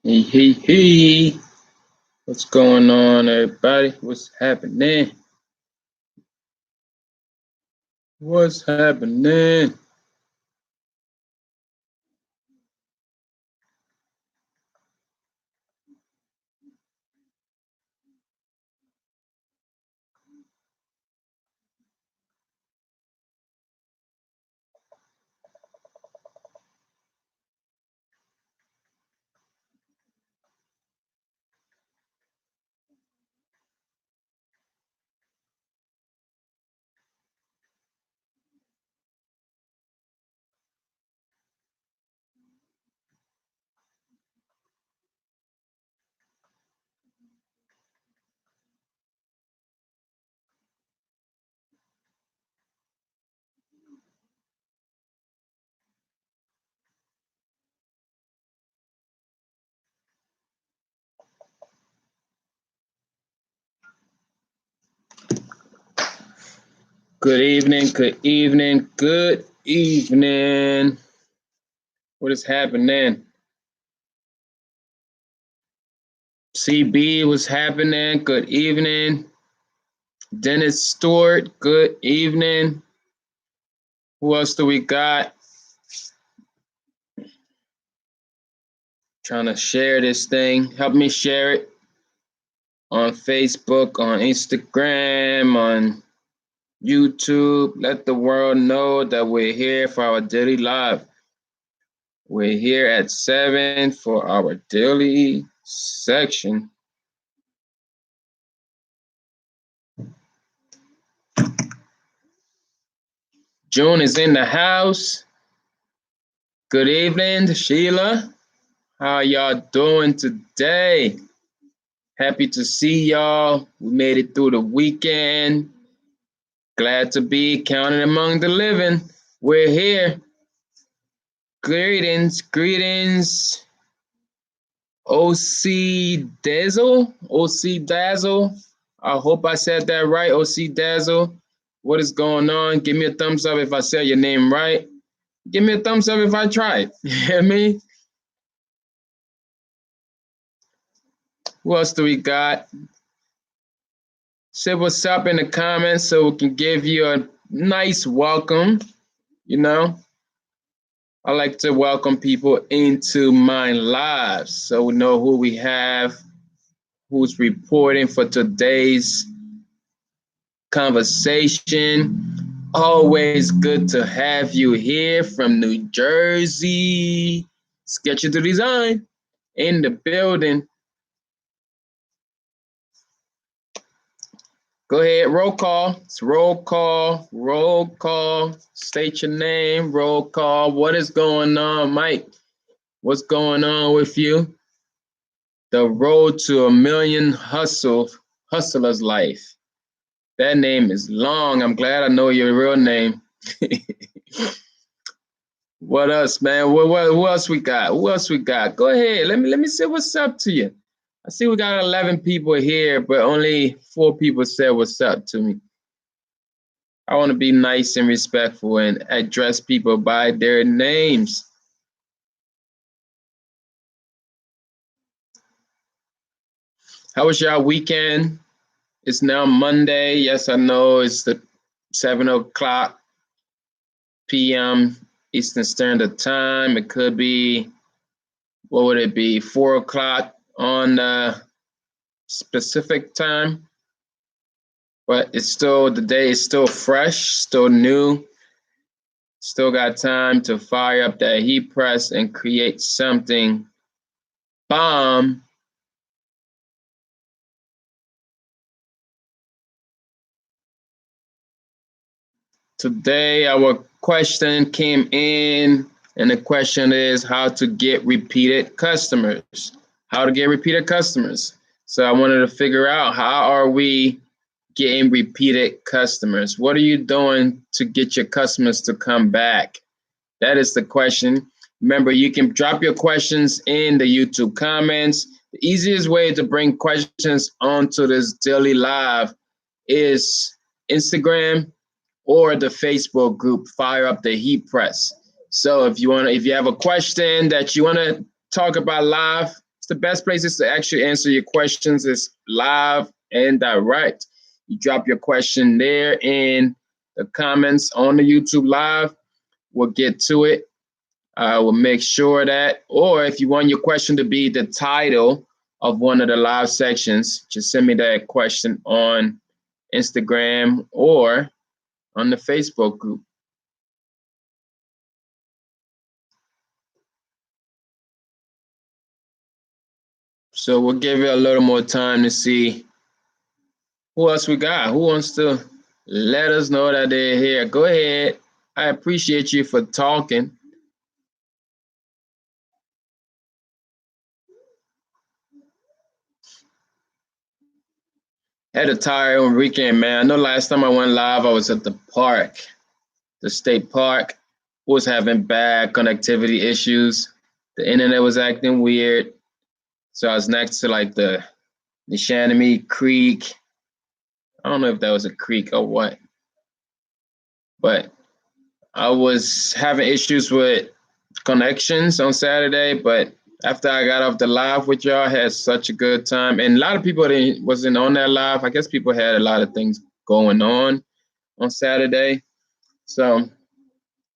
Hey, hey, hey. What's going on, everybody? What's happening? What's happening? Good evening, good evening, good evening. What is happening? CB, what's happening? Good evening. Dennis Stewart, good evening. Who else do we got? Trying to share this thing. Help me share it on Facebook, on Instagram, on YouTube. Let the world know that we're here for our daily live. We're here at 7 for our daily section. June is in the house. Good evening, Sheila. How y'all doing today? Happy to see y'all. We made it through the weekend. Glad to be counted among the living. We're here. Greetings, greetings. OC Dazzle, OC Dazzle. I hope I said that right, OC Dazzle. What is going on? Give me a thumbs up if I said your name right. Give me a thumbs up if I tried. You hear me? Who else do we got? Say what's up in the comments so we can give you a nice welcome. You know, I like to welcome people into my lives so we know who we have, who's reporting for today's conversation. Always good to have you here from New Jersey. Sketchy to Design in the building. Go ahead, roll call. It's roll call, roll call. State your name, roll call. What is going on, Mike? What's going on with you? The road to a million hustler's life. That name is long. I'm glad I know your real name. What else, man? What else we got? Who else we got? Go ahead. Let me see what's up to you. I see we got 11 people here, but only 4 people said what's up to me. I want to be nice and respectful and address people by their names. How was your weekend? It's now Monday. Yes, I know it's the 7 o'clock p.m. Eastern Standard Time. It could be, what would it be, 4 o'clock on the specific time? But it's still, the day is still fresh, still new. Still got time to fire up that heat press and create something bomb. Today, our question came in, and the question is how to get repeated customers. How to get repeated customers. So I wanted to figure out, how are we getting repeated customers? What are you doing to get your customers to come back? That is the question. Remember, you can drop your questions in the YouTube comments. The easiest way to bring questions onto this daily live is Instagram or the Facebook group, Fire Up the Heat Press. So if you have a question that you want to talk about live, the best places to actually answer your questions is live and direct. You drop your question there in the comments on the YouTube live. We'll get to it. We'll make sure that, or if you want your question to be the title of one of the live sections, just send me that question on Instagram or on the Facebook group. So we'll give it a little more time to see who else we got. Who wants to let us know that they're here? Go ahead. I appreciate you for talking. Had a tired weekend, man. I know last time I went live, I was at the park, the state park. Was having bad connectivity issues. The internet was acting weird. So I was next to like the Neshannomy Creek. I don't know if that was a creek or what, but I was having issues with connections on Saturday. But after I got off the live with y'all, I had such a good time. And a lot of people wasn't on that live. I guess people had a lot of things going on Saturday. So,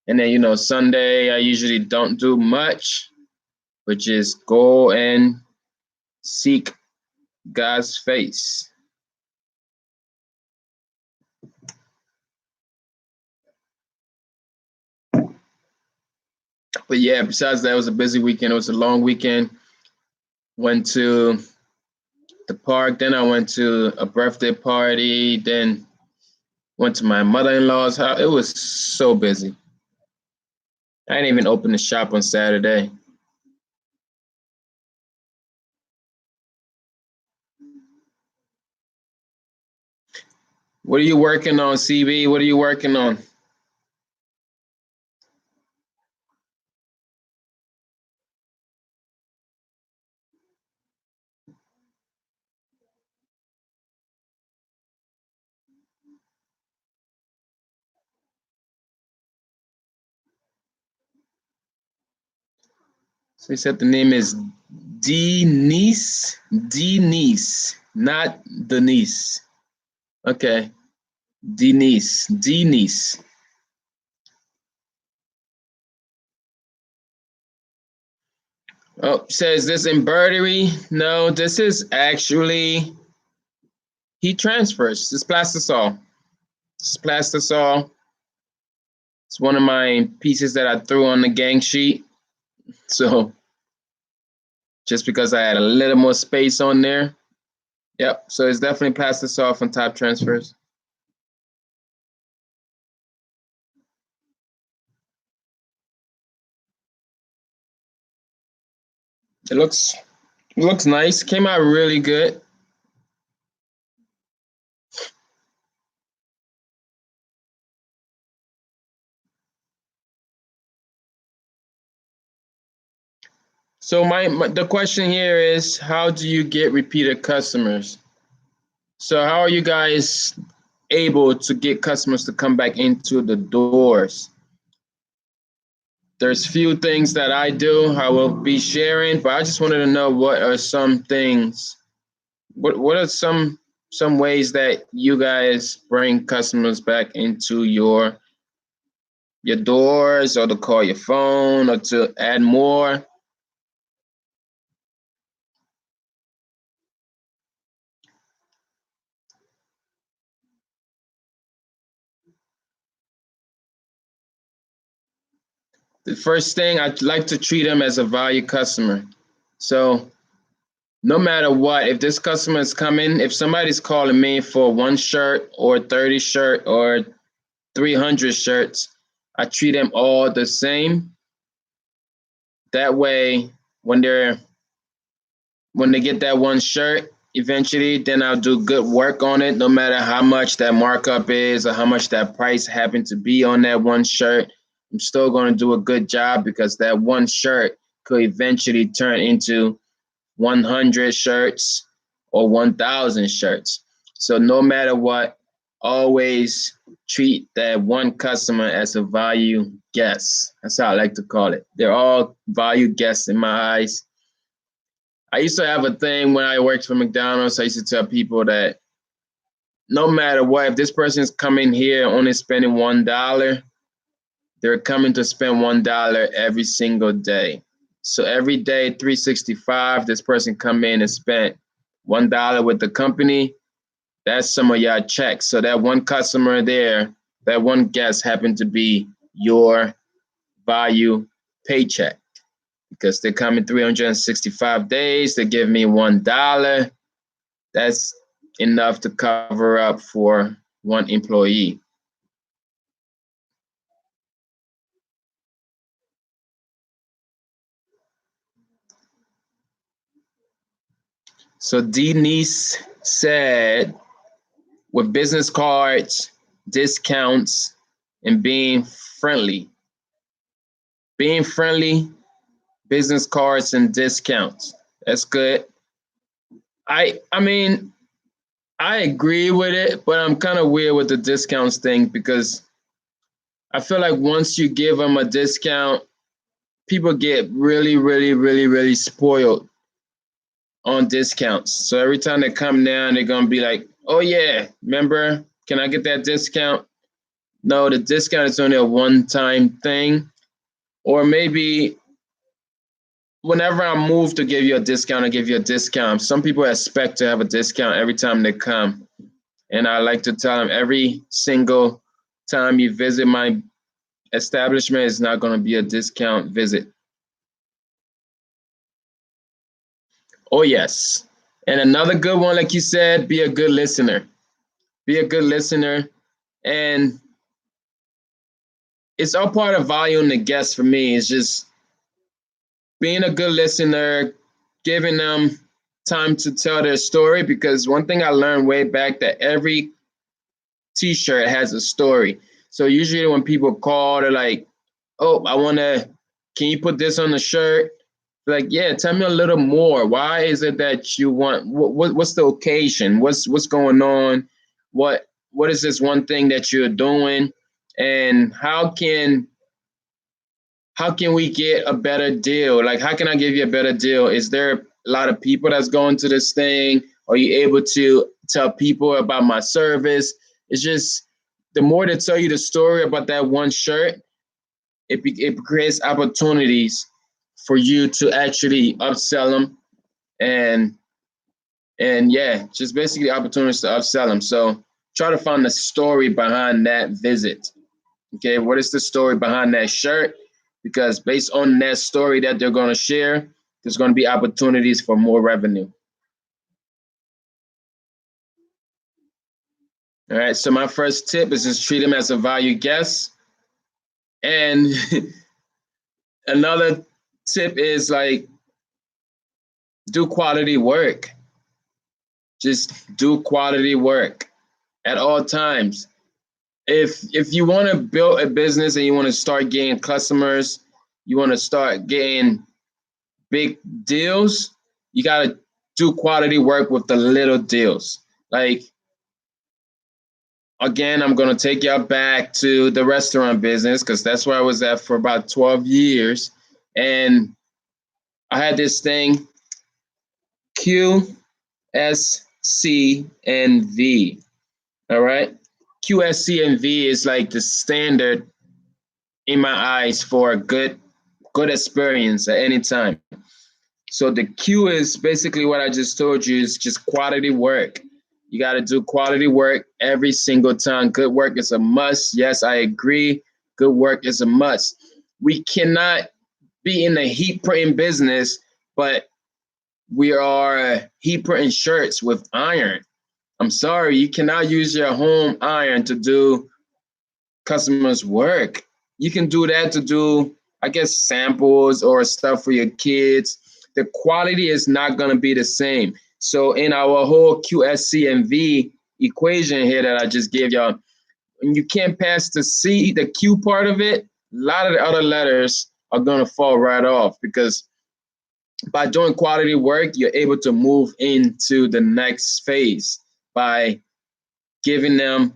and then, you know, Sunday, I usually don't do much, which is go and seek God's face. But yeah, besides that, it was a busy weekend. It was a long weekend. Went to the park, then I went to a birthday party, then went to my mother-in-law's house. It was so busy. I didn't even open the shop on Saturday. What are you working on, CB? What are you working on? So he said the name is Denise, not Denise. Okay, Denise. Oh, says this embroidery? No, this is actually heat transfers. This plastisol. This plastisol. It's one of my pieces that I threw on the gang sheet. So just because I had a little more space on there. Yep. So it's definitely plastisol from Top Transfers. It looks nice. Came out really good. So the question here is, how do you get repeated customers? So how are you guys able to get customers to come back into the doors? There's few things that I do I will be sharing, but I just wanted to know what are some things, what are some ways that you guys bring customers back into your doors, or to call your phone, or to add more? The first thing, I'd like to treat them as a value customer. So no matter what, if this customer is coming, if somebody's calling me for one shirt or 30 shirt or 300 shirts, I treat them all the same. That way, when they get that one shirt, eventually, then I'll do good work on it, no matter how much that markup is or how much that price happened to be on that one shirt. I'm still going to do a good job, because that one shirt could eventually turn into 100 shirts or 1,000 shirts. So no matter what, always treat that one customer as a value guest. That's how I like to call it. They're all value guests in my eyes. I used to have a thing when I worked for McDonald's. I used to tell people that no matter what, if this person is coming here only spending $1, they're coming to spend $1 every single day. So every day, 365, this person come in and spent $1 with the company. That's some of your checks. So that one customer there, that one guest happened to be your value paycheck because they're coming 365 days. They give me $1. That's enough to cover up for one employee. So Denise said, with business cards, discounts, and being friendly, business cards and discounts. That's good. I mean, I agree with it, but I'm kind of weird with the discounts thing because I feel like once you give them a discount, people get really, really, really, really spoiled on discounts. So every time they come down, they're gonna be like, "Oh yeah, remember? Can I get that discount?" No, the discount is only a one-time thing, or maybe whenever I move to give you a discount, I give you a discount. Some people expect to have a discount every time they come, and I like to tell them every single time you visit my establishment is not going to be a discount visit. Oh yes, and another good one, like you said, be a good listener. Be a good listener, and it's all part of valuing the guests for me. It's just being a good listener, giving them time to tell their story. Because one thing I learned way back that every T-shirt has a story. So usually when people call, they're like, "Oh, I want to. Can you put this on the shirt?" Like, yeah, tell me a little more. Why is it that you want? What's the occasion? What's going on? What is this one thing that you're doing? And how can we get a better deal? Like, how can I give you a better deal? Is there a lot of people that's going to this thing? Are you able to tell people about my service? It's just the more they tell you the story about that one shirt, it creates opportunities for you to actually upsell them and yeah, just basically opportunities to upsell them. So try to find the story behind that visit. Okay, what is the story behind that shirt? Because based on that story that they're going to share, there's going to be opportunities for more revenue. All right, so my first tip is just treat them as a valued guest. And another tip is like do quality work. Just do quality work at all times. If you want to build a business and you want to start getting customers, you want to start getting big deals, you got to do quality work with the little deals. Like, again, I'm going to take y'all back to the restaurant business because that's where I was at for about 12 years. And I had this thing, Q, S, C, and V. All right. Q, S, C, and V is like the standard in my eyes for a good experience at any time. So the Q is basically what I just told you is just quality work. You got to do quality work every single time. Good work is a must. Yes, I agree. Good work is a must. We cannot be in the heat printing business, but we are heat printing shirts with iron. I'm sorry, you cannot use your home iron to do customers' work. You can do that to do, I guess, samples or stuff for your kids. The quality is not going to be the same. So in our whole QSC and V equation here that I just gave y'all, when you can't pass the C, the Q part of it, a lot of the other letters are going to fall right off because by doing quality work, you're able to move into the next phase by giving them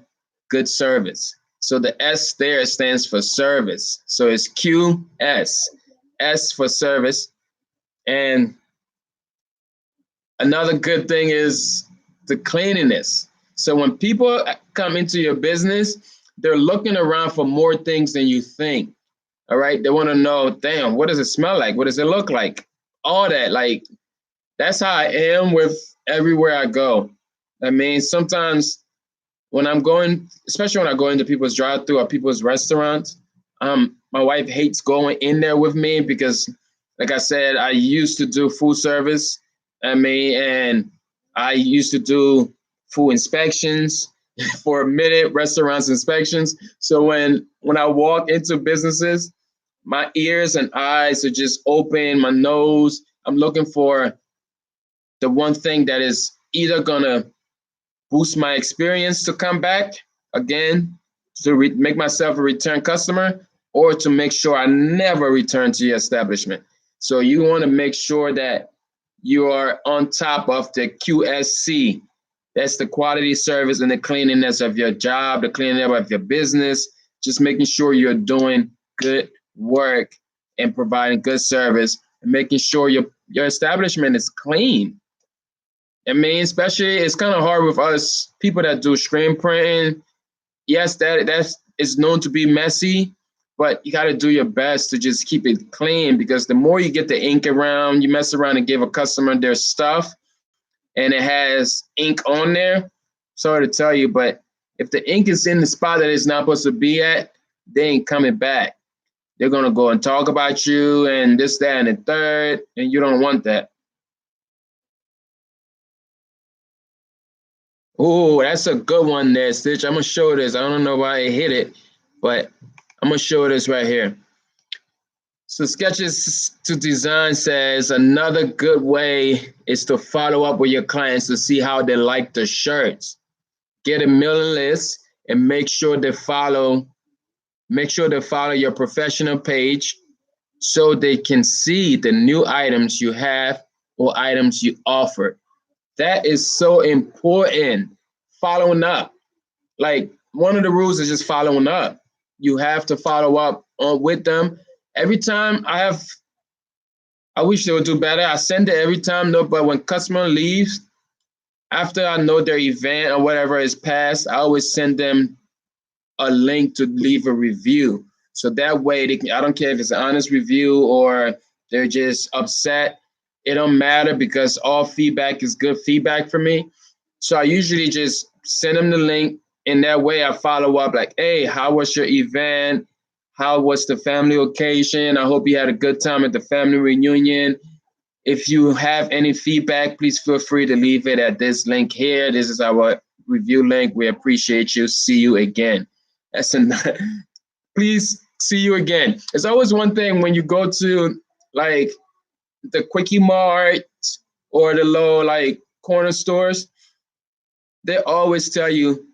good service. So the S there stands for service. So it's QS, S for service. And Another good thing is the cleanliness. So when people come into your business, they're looking around for more things than you think. All right. They want to know, damn, what does it smell like? What does it look like? All that. Like, that's how I am with everywhere I go. I mean, sometimes when I'm going, especially when I go into people's drive-through or people's restaurants, my wife hates going in there with me because, like I said, I used to do food service. I mean, and I used to do food inspections for a minute, restaurants inspections. So when I walk into businesses, my ears and eyes are just open, my nose. I'm looking for the one thing that is either gonna boost my experience to come back again, to make myself a return customer, or to make sure I never return to your establishment. So you want to make sure that you are on top of the QSC. That's the quality service and the cleanliness of your job, the cleanliness of your business, just making sure you're doing good work and providing good service and making sure your establishment is clean. I mean, especially it's kind of hard with us people that do screen printing. Yes, that's is known to be messy, but you got to do your best to just keep it clean because the more you get the ink around, you mess around and give a customer their stuff, and it has ink on there. Sorry to tell you, but if the ink is in the spot that it's not supposed to be at, they ain't coming back. They're gonna go and talk about you and this, that, and the third, and you don't want that. Oh, that's a good one there, Stitch. I'm gonna show this. I don't know why it hit it, but I'm gonna show this right here. So Sketches to Design says another good way is to follow up with your clients to see how they like the shirts. Get a mailing list and make sure they follow your professional page so they can see the new items you have or items you offer. That is so important. Following up. Like one of the rules is just following up. You have to follow up with them. Every time I wish they would do better. I send it every time, no, but when customer leaves, after I know their event or whatever is passed, I always send them a link to leave a review. So that way they can, I don't care if it's an honest review or they're just upset. It don't matter because all feedback is good feedback for me. So I usually just send them the link. In that way, I follow up like, hey, how was your event? How was the family occasion? I hope you had a good time at the family reunion. If you have any feedback, please feel free to leave it at this link here. This is our review link. We appreciate you. See you again. That's enough. Please see you again. It's always one thing when you go to like the Quickie Mart or the low like corner stores, they always tell you,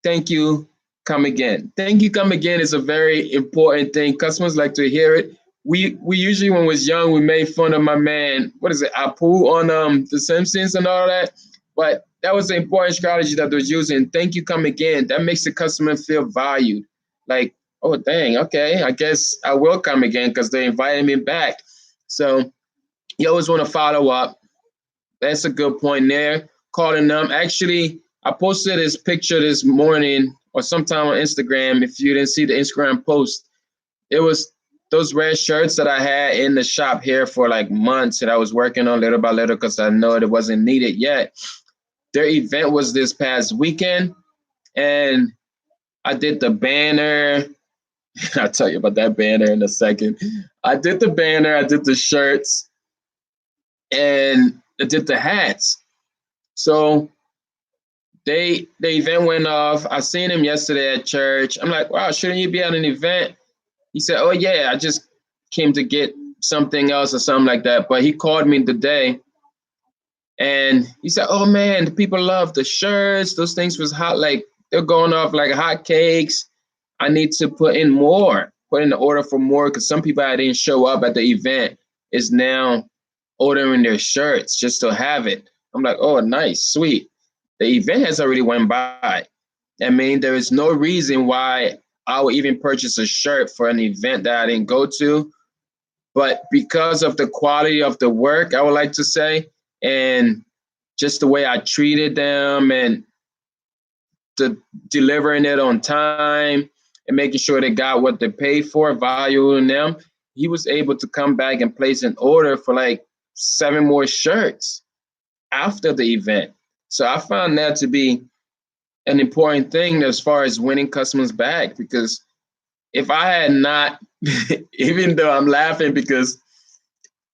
thank you, come again. Thank you, come again is a very important thing. Customers like to hear it. We usually when we was young, we made fun of my man, what is it, Apu on The Simpsons and all that. But that was the important strategy that they was using. Thank you, come again. That makes the customer feel valued. Like, oh dang, okay, I guess I will come again because they invited me back. So you always want to follow up. That's a good point there. Calling them. Actually, I posted this picture this morning or sometime on Instagram. If you didn't see the Instagram post, it was those red shirts that I had in the shop here for like months that I was working on little by little because I know it wasn't needed yet. Their event was this past weekend, and I did the banner. I'll tell you about that banner in a second. I did the banner, I did the shirts, and I did the hats. So the event went off. I seen him yesterday at church. I'm like, wow, shouldn't you be at an event? He said, oh yeah, I just came to get something else or something like that. But he called me today and he said, oh man, the people love the shirts. Those things was hot, like they're going off like hot cakes. I need to put in more, put in the order for more because some people that didn't show up at the event is now ordering their shirts just to have it. I'm like, oh, nice, sweet. The event has already went by. I mean, there is no reason why I would even purchase a shirt for an event that I didn't go to. But because of the quality of the work, I would like to say, and just the way I treated them and delivering it on time and making sure they got what they paid for, valuing them, he was able to come back and place an order for like 7 more shirts after the event. So I found that to be an important thing as far as winning customers back, because if I had not, even though I'm laughing because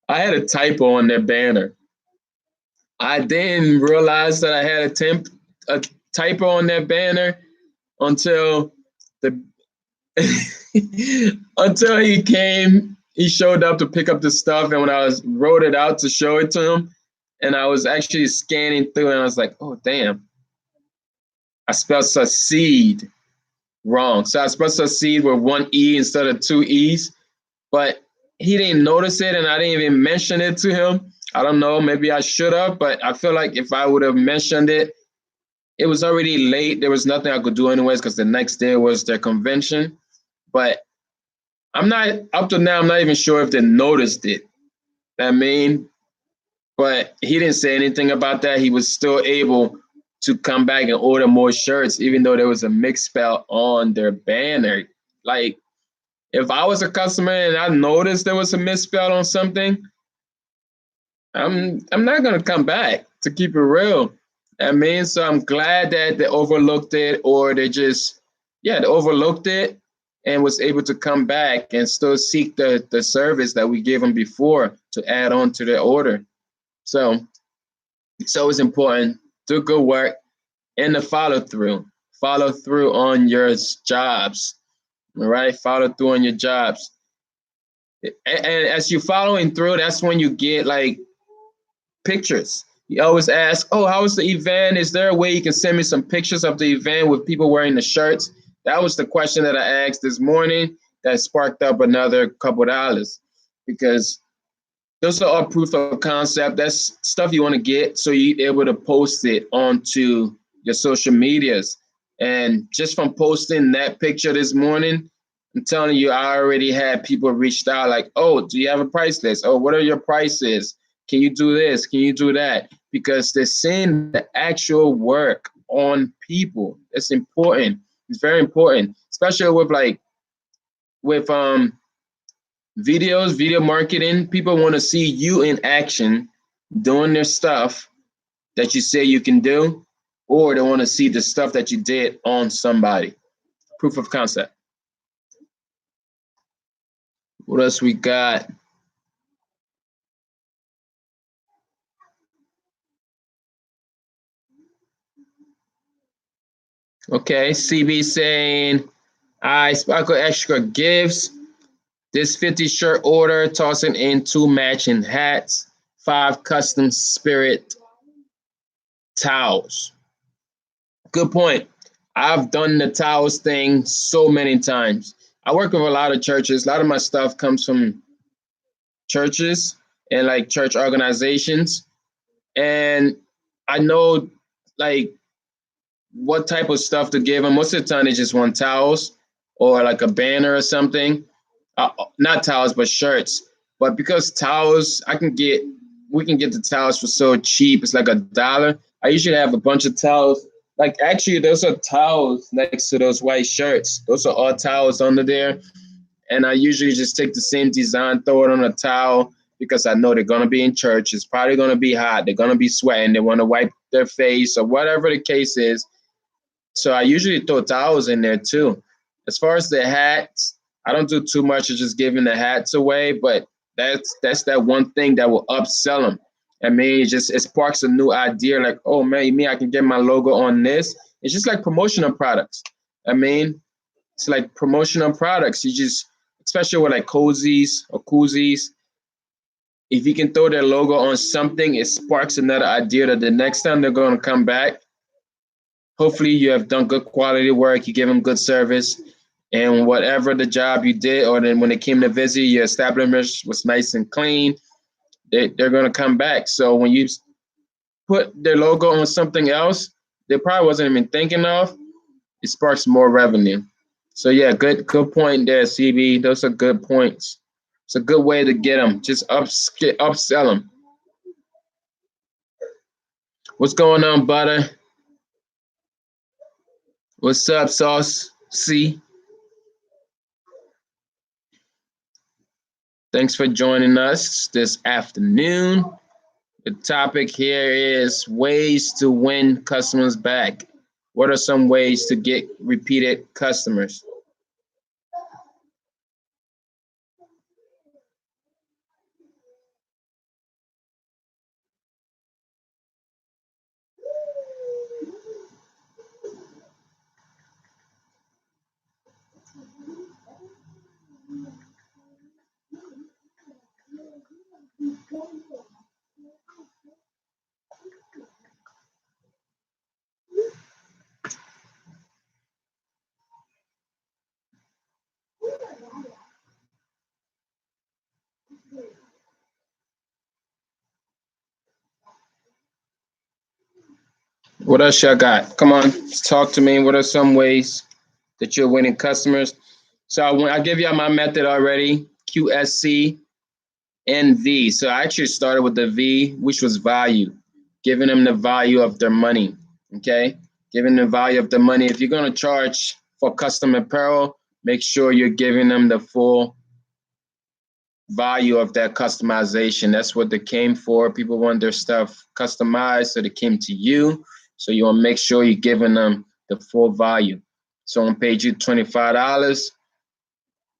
I had a typo on their banner. I didn't realize that I had a typo on that banner until the until he showed up to pick up the stuff, and when I wrote it out to show it to him, and I was actually scanning through, and I was like, oh damn, I spelled succeed wrong. So I spelled succeed with 1 E instead of 2 E's, but he didn't notice it, and I didn't even mention it to him. I don't know, maybe I should have, but I feel like if I would have mentioned it, it was already late. There was nothing I could do anyways because the next day was their convention. But I'm not, up to now, I'm not even sure if they noticed it. I mean, but he didn't say anything about that. He was still able to come back and order more shirts, even though there was a misspell on their banner. Like, if I was a customer and I noticed there was a misspell on something, I'm not gonna come back, to keep it real. I mean, so I'm glad that they overlooked it, or they overlooked it and was able to come back and still seek the service that we gave them before to add on to their order. So it's always important. Do good work and the follow through. Follow through on your jobs. All right, follow through on your jobs. And as you're following through, that's when you get like pictures. You always ask, oh, how was the event? Is there a way you can send me some pictures of the event with people wearing the shirts? That was the question that I asked this morning that sparked up another couple dollars, because those are all proof of concept. That's stuff you want to get so you're able to post it onto your social medias. And just from posting that picture this morning, I'm telling you, I already had people reached out like, oh, do you have a price list? Oh, what are your prices? Can you do this? Can you do that? Because they're seeing the actual work on people. It's important. It's very important, especially with videos, video marketing. People want to see you in action doing their stuff that you say you can do, or they want to see the stuff that you did on somebody. Proof of concept. What else we got? Okay, CB saying, I sparkle extra gifts. This 50 shirt order, tossing in 2 matching hats, 5 custom spirit towels. Good point. I've done the towels thing so many times. I work with a lot of churches. A lot of my stuff comes from churches and like church organizations. And I know like what type of stuff to give them. Most of the time, they just want towels or like a banner or something. Not towels, but shirts. But because towels, we can get the towels for so cheap. It's like $1. I usually have a bunch of towels. Like actually, those are towels next to those white shirts. Those are all towels under there. And I usually just take the same design, throw it on a towel, because I know they're gonna be in church. It's probably gonna be hot. They're gonna be sweating. They want to wipe their face or whatever the case is. So I usually throw towels in there too. As far as the hats, I don't do too much of just giving the hats away, but that's that one thing that will upsell them. I mean, it sparks a new idea like, oh man, I can get my logo on this. It's just like promotional products. I mean, it's like promotional products. You just, especially with like cozies or koozies, if you can throw their logo on something, it sparks another idea that the next time they're going to come back, hopefully you have done good quality work, you give them good service, and whatever the job you did, or then when they came to visit, your establishment was nice and clean, they're going to come back. So when you put their logo on something else they probably wasn't even thinking of, it sparks more revenue. So yeah, good point there, CB. Those are good points. It's a good way to get them. Just upsell them. What's going on, Butter? What's up, Sauce C? Thanks for joining us this afternoon. The topic here is ways to win customers back. What are some ways to get repeated customers? What else y'all got? Come on, talk to me. What are some ways that you're winning customers? So I give y'all my method already, QSC and V. So I actually started with the V, which was value, giving them the value of their money. Okay, giving the value of the money. If you're gonna charge for custom apparel, make sure you're giving them the full value of that customization. That's what they came for. People want their stuff customized, so they came to you. So you want to make sure you're giving them the full value. Someone paid you $25,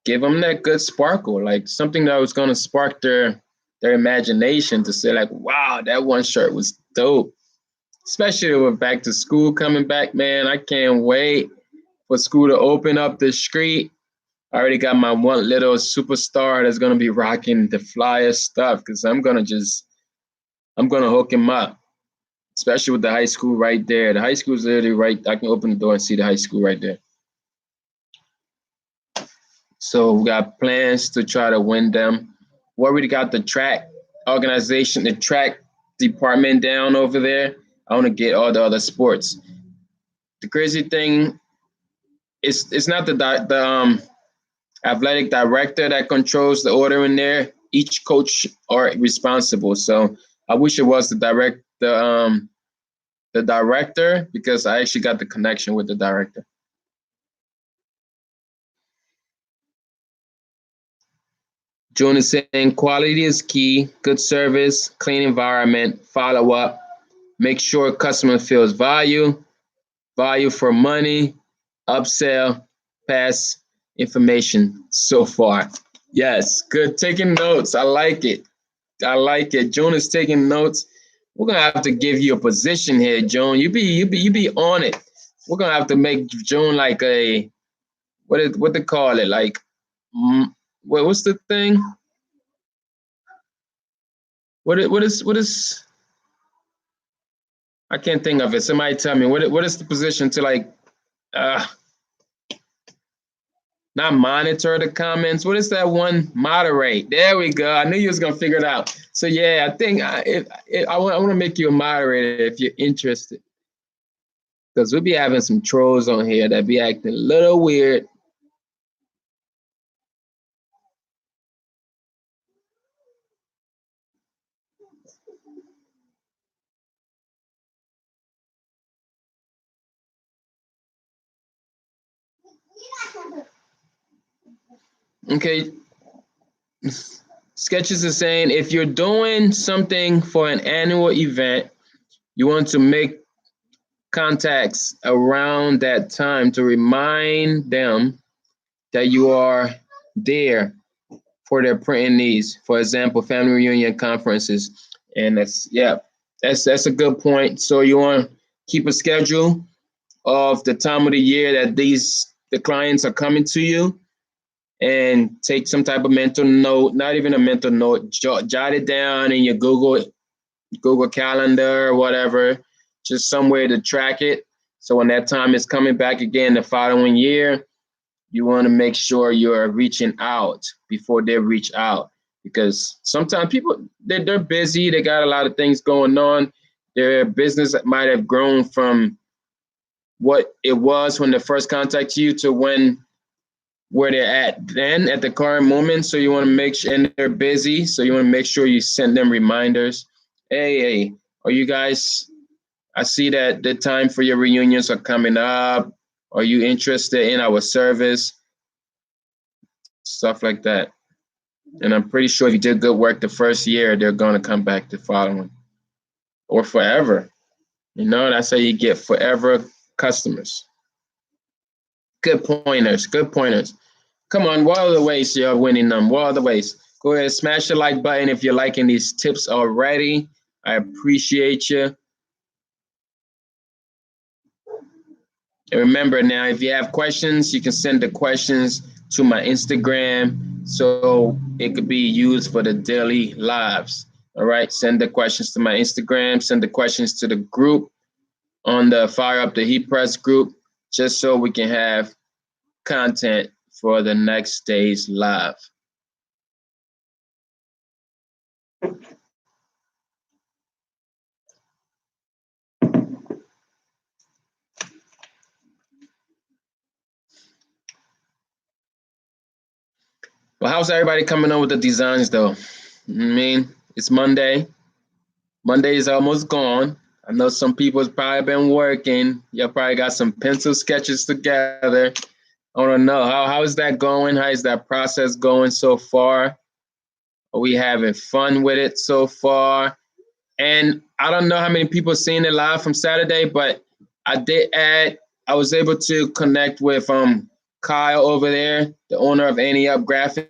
give them that good sparkle, like something that was going to spark their imagination to say like, wow, that one shirt was dope. Especially with back to school coming back, man. I can't wait for school to open up the street. I already got my one little superstar that's gonna be rocking the flyer stuff because I'm gonna hook him up, especially with the high school right there. The high school is literally right. I can open the door and see the high school right there. So we got plans to try to win them. We already got the track organization, the track department down over there. I want to get all the other sports. The crazy thing is, it's not the athletic director that controls the order in there. Each coach are responsible. So I wish it was the director, because I actually got the connection with the director. June is saying quality is key, good service, clean environment, follow up, make sure customer feels value for money, upsell, pass information so far. Yes, good. Taking notes. I like it. I like it. Joan is taking notes. We're gonna have to give you a position here, Joan. You be on it. We're gonna have to make Joan like a what they call it, like what's the thing? What is I can't think of it. Somebody tell me what is the position to like uh not monitor the comments. What is that one? Moderate. There we go. I knew you was gonna figure it out. So yeah, I think I want to make you a moderator if you're interested, because we'll be having some trolls on here that be acting a little weird. Okay, Sketches is saying if you're doing something for an annual event, you want to make contacts around that time to remind them that you are there for their printing needs. For example, family reunion conferences. And that's a good point. So you want to keep a schedule of the time of the year that the clients are coming to you, and take some type of mental note, not even a mental note, jot it down in your Google Calendar or whatever, just somewhere to track it. So when that time is coming back again the following year, you want to make sure you're reaching out before they reach out, because sometimes people they're busy, they got a lot of things going on. Their business might have grown from what it was when they first contacted you to where they're at then at the current moment. So you want to make sure, and they're busy, so you want to make sure you send them reminders. Hey, are you guys I see that the time for your reunions are coming up. Are you interested in our service? Stuff like that. And I'm pretty sure if you did good work the first year, they're going to come back the following or forever. You know, that's how you get forever customers. Good pointers. Good pointers. Come on, what other ways you're winning them? What other ways? Go ahead, smash the like button if you're liking these tips already. I appreciate you. And remember now, if you have questions, you can send the questions to my Instagram so it could be used for the daily lives. All right, send the questions to my Instagram, send the questions to the group on the Fire Up the Heat Press group, just so we can have content for the next day's live. Well, how's everybody coming up with the designs though? I mean, it's Monday. Monday is almost gone. I know some people's probably been working. You probably got some pencil sketches together. I want to know how is that going? How is that process going so far? Are we having fun with it so far? And I don't know how many people seen it live from Saturday, but I did add. I was able to connect with Kyle over there, the owner of Any Up Graphics,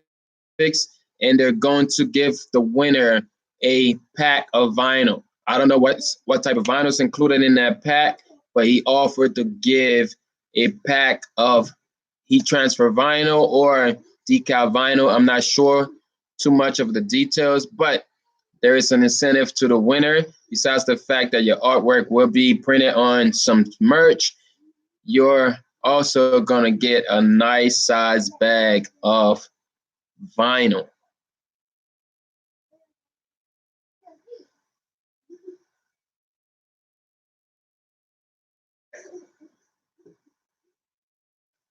and they're going to give the winner a pack of vinyl. I don't know what type of vinyl is included in that pack, but he offered to give a pack of heat transfer vinyl or decal vinyl. I'm not sure too much of the details, but there is an incentive to the winner. Besides the fact that your artwork will be printed on some merch, you're also going to get a nice size bag of vinyl.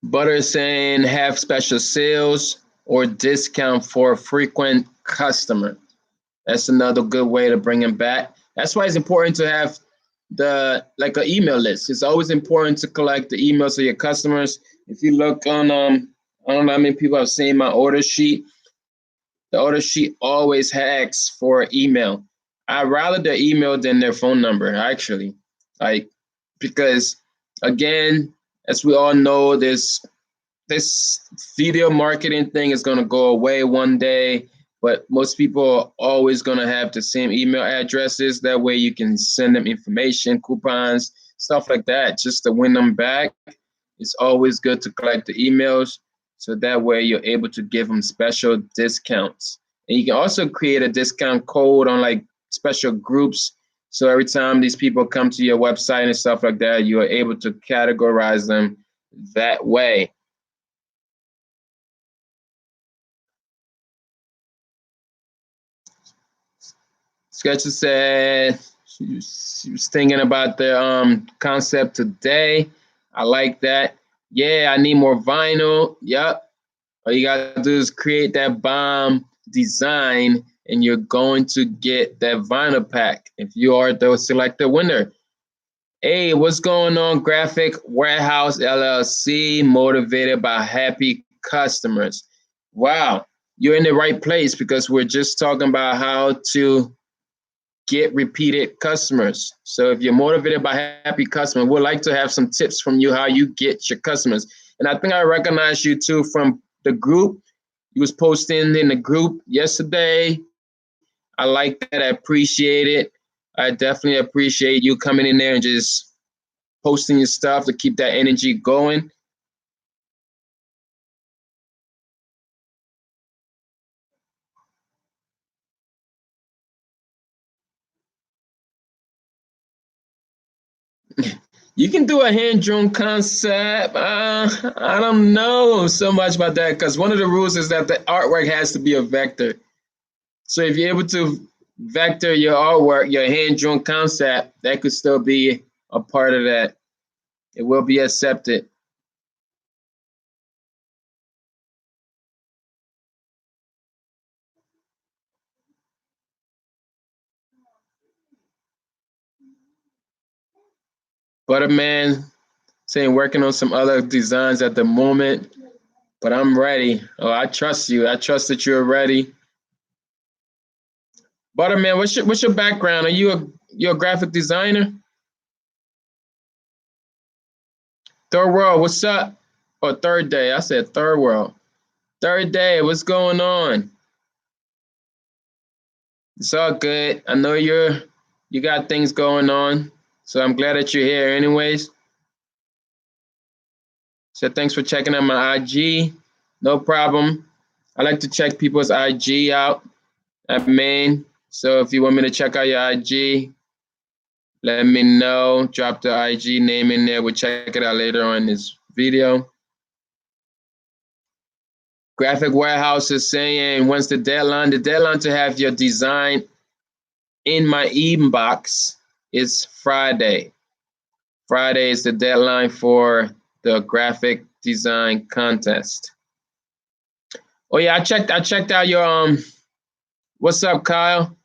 Butter is saying have special sales or discount for a frequent customer. That's another good way to bring them back. That's why it's important to have like an email list. It's always important to collect the emails of your customers. If you look on I don't know how many people have seen my order sheet. The order sheet always asks for email. I'd rather their email than their phone number, actually. Like, because again, as we all know, this video marketing thing is going to go away one day, but most people are always going to have the same email addresses. That way you can send them information, coupons, stuff like that, just to win them back. It's always good to collect the emails so that way you're able to give them special discounts. And you can also create a discount code on like special groups. So every time these people come to your website and stuff like that, you are able to categorize them that way. Sketcher said she was thinking about the concept today. I like that. Yeah, I need more vinyl. Yep. All you gotta do is create that bomb design, and you're going to get that vinyl pack if you are the selected winner. Hey, what's going on, Graphic Warehouse LLC? Motivated by happy customers. Wow, you're in the right place because we're just talking about how to get repeated customers. So if you're motivated by happy customers, we'd like to have some tips from you how you get your customers. And I think I recognize you too from the group. You was posting in the group yesterday. I like that. I appreciate it. I definitely appreciate you coming in there and just posting your stuff to keep that energy going. You can do a hand drawn concept. I don't know so much about that because one of the rules is that the artwork has to be a vector. So if you're able to vector your artwork, your hand drawn concept, that could still be a part of that. It will be accepted. Butterman saying working on some other designs at the moment, but I'm ready. Oh, I trust you. I trust that you're ready. Butterman, what's your background? Are you a graphic designer? Third World, what's up? Or Third Day? I said Third World. Third Day, what's going on? It's all good. I know you got things going on, so I'm glad that you're here anyways. So thanks for checking out my IG. No problem. I like to check people's IG out at main. So if you want me to check out your IG, let me know. Drop the IG name in there. We'll check it out later on in this video. Graphic Warehouse is saying, when's the deadline? The deadline to have your design in my inbox is Friday. Friday is the deadline for the graphic design contest. Oh yeah, I checked out your what's up, Kyle?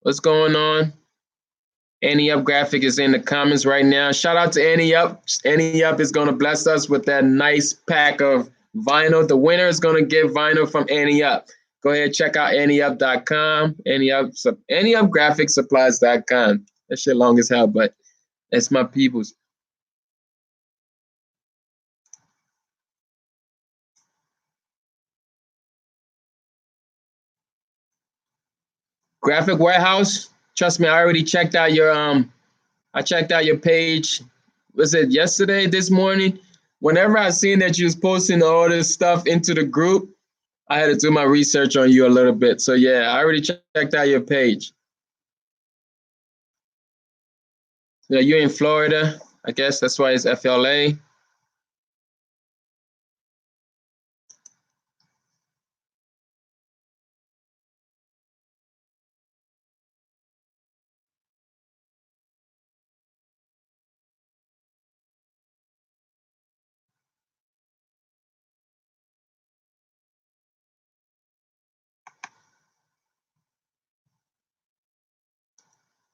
What's going on? Annie Up Graphic is in the comments right now. Shout out to Annie Up. Annie Up is gonna bless us with that nice pack of vinyl. The winner is gonna get vinyl from Annie Up. Go ahead, check out annieup.com, annieupgraphicssupplies.com. That shit long as hell, but that's my people's. Graphic Warehouse. Trust me, I already checked out your I checked out your page. Was it yesterday, this morning? Whenever I seen that you was posting all this stuff into the group, I had to do my research on you a little bit. So yeah, I already checked out your page. Yeah, you're in Florida. I guess that's why it's FLA.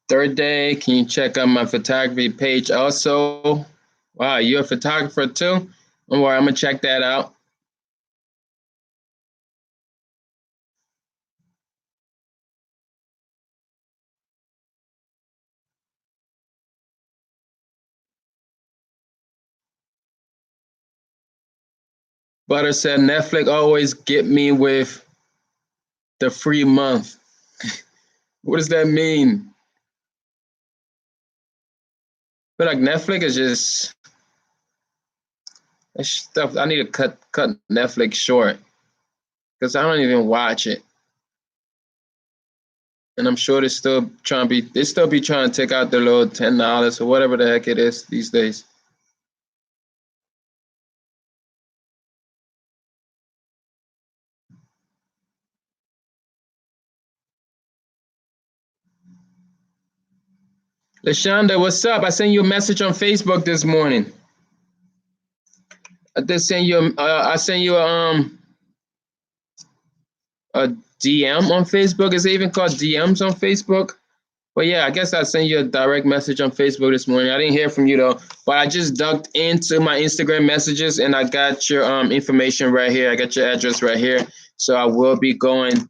Third Day, can you check out my photography page also? Wow, you're a photographer too? Don't worry, I'm gonna check that out. Butter said Netflix always get me with the free month. What does that mean? I feel like Netflix is just that stuff. I need to cut Netflix short because I don't even watch it. And I'm sure they still be trying to take out their little $10 or whatever the heck it is these days. Lashonda, what's up? I sent you a message on Facebook this morning. I did send you a DM on Facebook. Is it even called DMs on Facebook? But yeah, I guess I sent you a direct message on Facebook this morning. I didn't hear from you though, but I just dug into my Instagram messages and I got your information right here. I got your address right here. So I will be going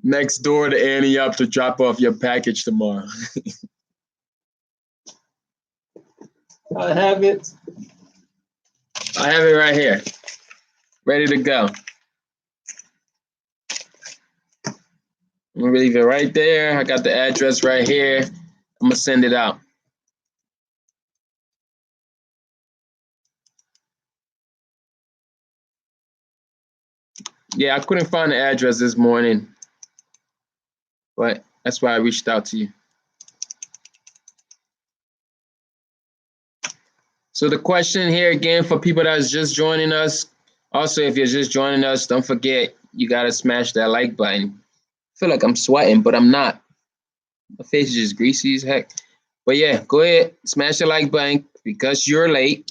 next door to Annie Up to drop off your package tomorrow. I have it. I have it right here, ready to go. I'm gonna leave it right there. I got the address right here. I'm gonna send it out. Yeah, I couldn't find the address this morning, but that's why I reached out to you. So the question here again for people that's just joining us. Also, if you're just joining us, don't forget you gotta smash that like button. I feel like I'm sweating, but I'm not. My face is just greasy as heck. But yeah, go ahead, smash the like button because you're late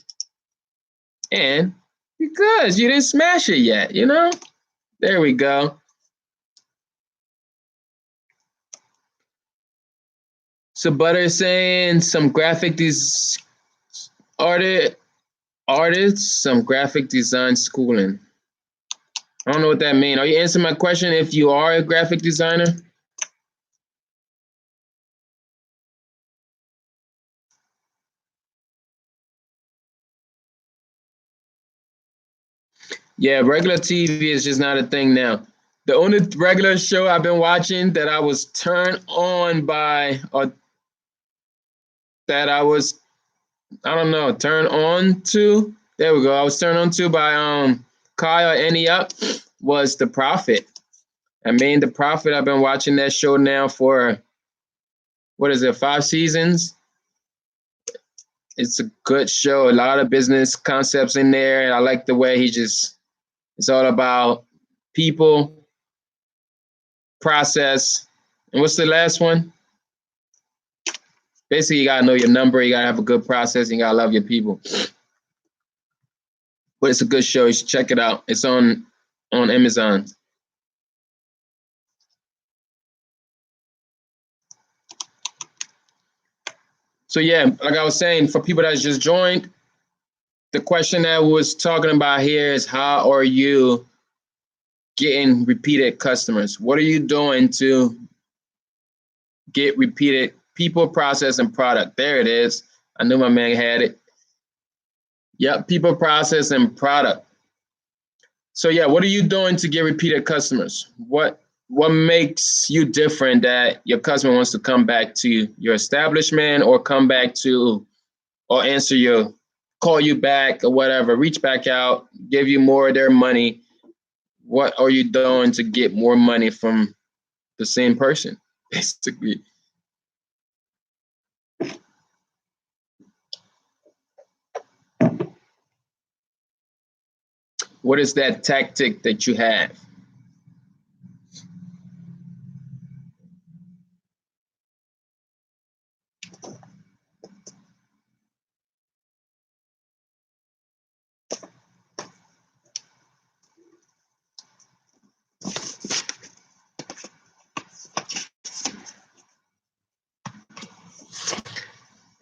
and because you didn't smash it yet, you know? There we go. So Butter is saying some graphic artists, some graphic design schooling. I don't know what that means. Are you answering my question if you are a graphic designer? Yeah, regular TV is just not a thing now. The only regular show I've been watching that I was turned on by, or that I was, I don't know, turned on to. There we go. I was turned on to by Kyle Any Up was The Prophet. I mean, The Prophet. I've been watching that show now for what is it, 5 seasons? It's a good show. A lot of business concepts in there, and I like the way it's all about people, process, and what's the last one? Basically, you gotta know your number. You gotta have a good process. And you gotta love your people. But it's a good show. You should check it out. It's on Amazon. So yeah, like I was saying, for people that just joined, the question that we was talking about here is how are you getting repeated customers? What are you doing to get repeated people, process, and product? There it is. I knew my man had it. Yep, people, process, and product. So yeah, what are you doing to get repeated customers? What makes you different that your customer wants to come back to your establishment or come back to or answer your call you back or whatever, reach back out, give you more of their money? What are you doing to get more money from the same person, basically? What is that tactic that you have?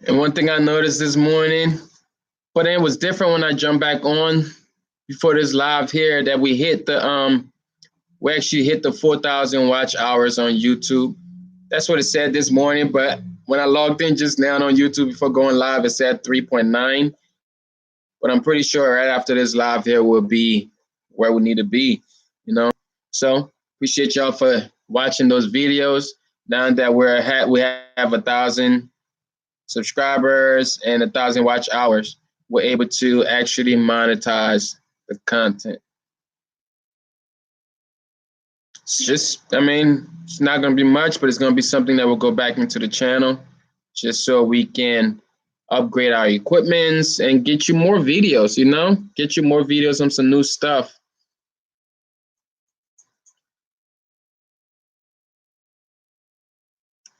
And one thing I noticed this morning, but it was different when I jumped back on before this live here, that we actually hit the 4,000 watch hours on YouTube. That's what it said this morning, but when I logged in just now on YouTube before going live, it said 3.9. But I'm pretty sure right after this live here will be where we need to be, you know. So appreciate y'all for watching those videos. Now that we have 1,000 subscribers and 1,000 watch hours, we're able to actually monetize the content. It's just, I mean, it's not going to be much, but it's going to be something that will go back into the channel just so we can upgrade our equipments and get you more videos, get you more videos on some new stuff.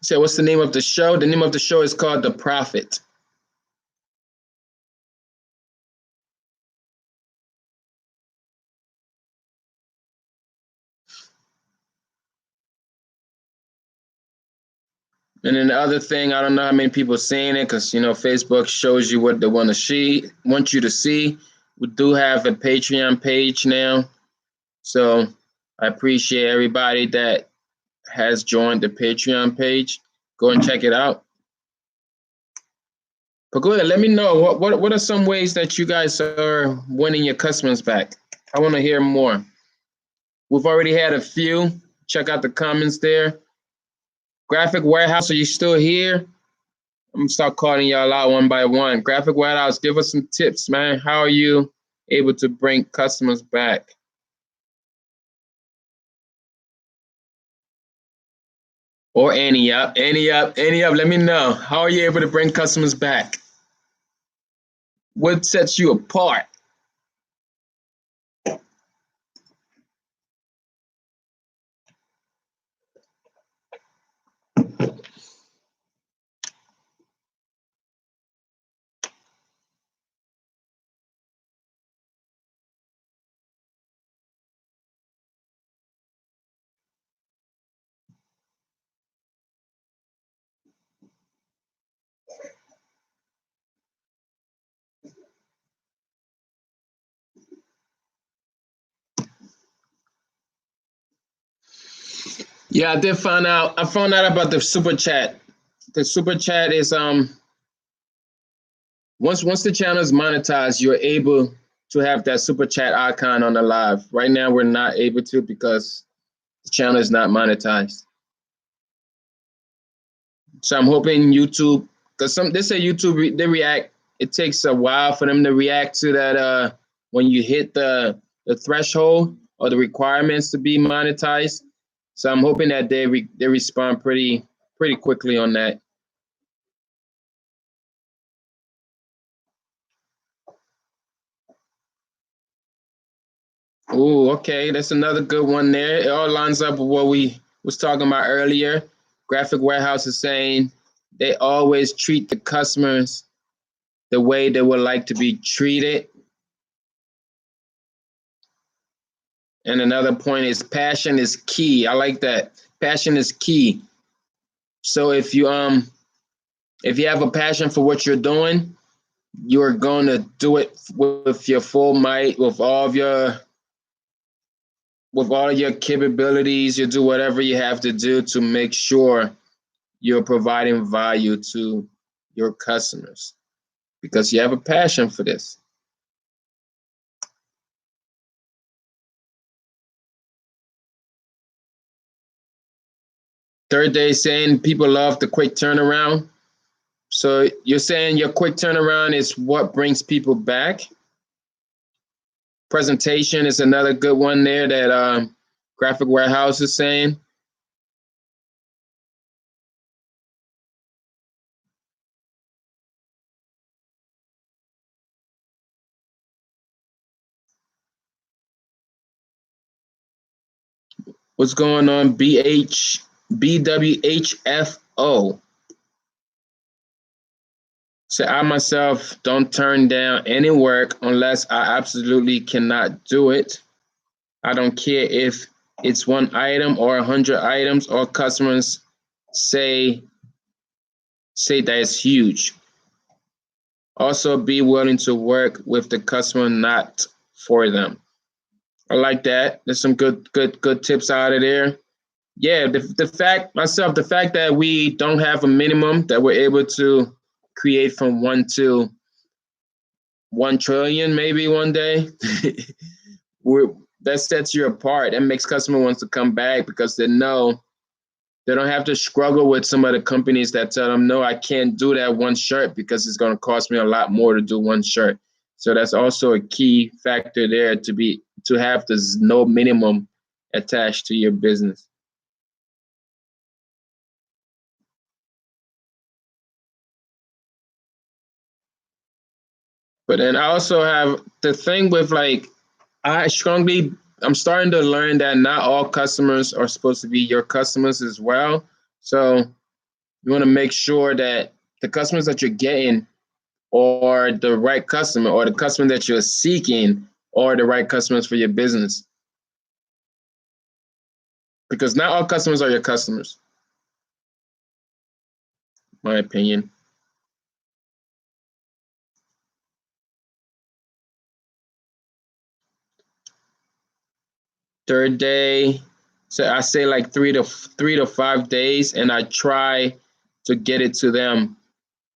So what's the name of the show? The name of the show is called The Prophet. And then the other thing, I don't know how many people are seeing it because Facebook shows you what they want you to see. We do have a Patreon page now, so I appreciate everybody that has joined the Patreon page. Go and check it out. But go ahead, let me know what are some ways that you guys are winning your customers back. I want to hear more. We've already had a few. Check out the comments there. Graphic Warehouse, are you still here? I'm gonna start calling y'all out one by one. Graphic Warehouse, give us some tips, man. How are you able to bring customers back? Or any up. Let me know. How are you able to bring customers back? What sets you apart? Yeah, I did find out. I found out about the super chat. The super chat is once the channel is monetized, you're able to have that super chat icon on the live. Right now, we're not able to because the channel is not monetized. So I'm hoping YouTube, because some they say YouTube they react. It takes a while for them to react to that. When you hit the threshold or the requirements to be monetized. So I'm hoping that they respond pretty quickly on that. Oh, okay, that's another good one there. It all lines up with what we was talking about earlier. Graphic Warehouse is saying they always treat the customers the way they would like to be treated. And another point is passion is key. I like that. Passion is key. So if you have a passion for what you're doing, you're going to do it with your full might, with all your capabilities. You do whatever you have to do to make sure you're providing value to your customers because you have a passion for this. Third day saying people love the quick turnaround. So you're saying your quick turnaround is what brings people back. Presentation is another good one there that Graphic Warehouse is saying. What's going on, BWHFO? So I myself don't turn down any work unless I absolutely cannot do it. I don't care if it's one item or 100 items or customers say that it's huge. Also be willing to work with the customer, not for them. I like that. There's some good tips out of there. Yeah, the fact that we don't have a minimum that we're able to create from 1 trillion maybe one day. That sets you apart. That makes customer wants to come back because they know they don't have to struggle with some of the companies that tell them, no, I can't do that one shirt because it's going to cost me a lot more to do one shirt. So that's also a key factor there to have this no minimum attached to your business. But then I also have the thing with like, I'm starting to learn that not all customers are supposed to be your customers as well. So you want to make sure that the customers that you're getting or the right customer or the customer that you're seeking or the right customers for your business. Because not all customers are your customers, my opinion. Third day, so I say like 3 to 5 days, and I try to get it to them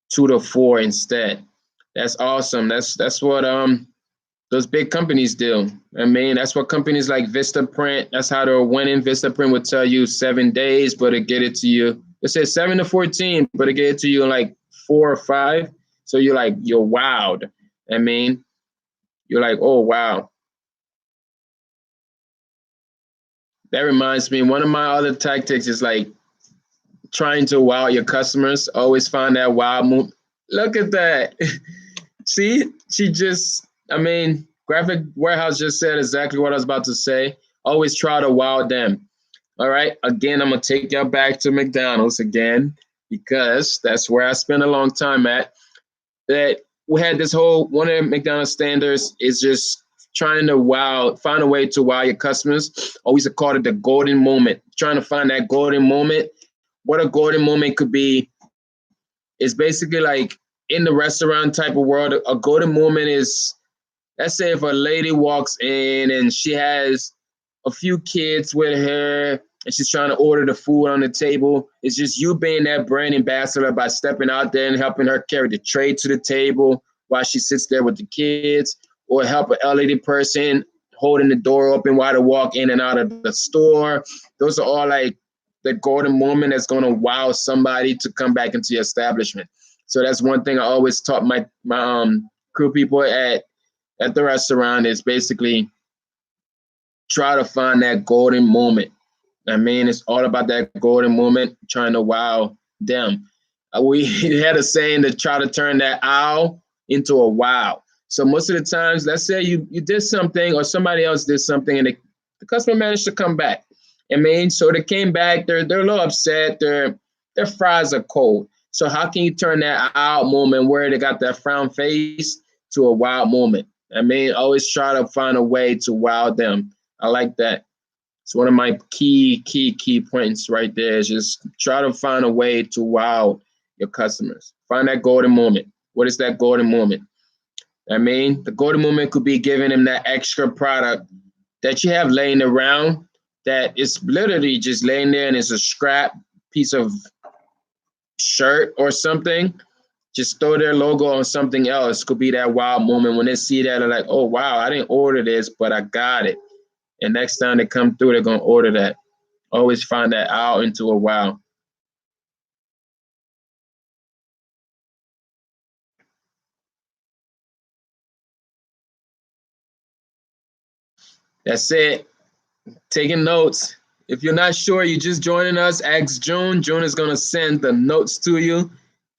2 to 4 instead. That's awesome. That's what those big companies do. I mean, that's what companies like Vistaprint, that's how they're winning. Vistaprint would tell you 7 days, but it get it to you. It says 7 to 14, but it get it to you in like 4 or 5. So you're wowed. I mean, you're like, oh wow. That reminds me, one of my other tactics is like trying to wow your customers. Always find that wow move. Look at that. See, I mean, Graphic Warehouse just said exactly what I was about to say. Always try to wow them. All right. Again, I'm going to take y'all back to McDonald's again, because that's where I spent a long time at. That we had this whole, one of the McDonald's standards is just trying to find a way to wow your customers. Always call it the golden moment. Trying to find that golden moment. What a golden moment could be is basically like in the restaurant type of world, a golden moment is, let's say if a lady walks in and she has a few kids with her and she's trying to order the food on the table. It's just you being that brand ambassador by stepping out there and helping her carry the tray to the table while she sits there with the kids, or help an elderly person holding the door open while they walk in and out of the store. Those are all like the golden moment that's going to wow somebody to come back into your establishment. So that's one thing I always taught my crew people at the restaurant is basically try to find that golden moment. I mean, it's all about that golden moment, trying to wow them. We had a saying to try to turn that ow into a wow. So most of the times, let's say you did something or somebody else did something and the customer managed to come back. I mean, so they came back, they're a little upset, their fries are cold. So how can you turn that out moment where they got that frown face to a wow moment? I mean, always try to find a way to wow them. I like that. It's one of my key points right there is just try to find a way to wow your customers. Find that golden moment. What is that golden moment? I mean, the golden moment could be giving them that extra product that you have laying around that is literally just laying there and it's a scrap piece of shirt or something. Just throw their logo on something else. Could be that wow moment when they see that, they're like, oh, wow, I didn't order this, but I got it. And next time they come through, they're going to order that. Always find that out into a wow. That's it. Taking notes. If you're not sure, you're just joining us, ask June. June is going to send the notes to you. If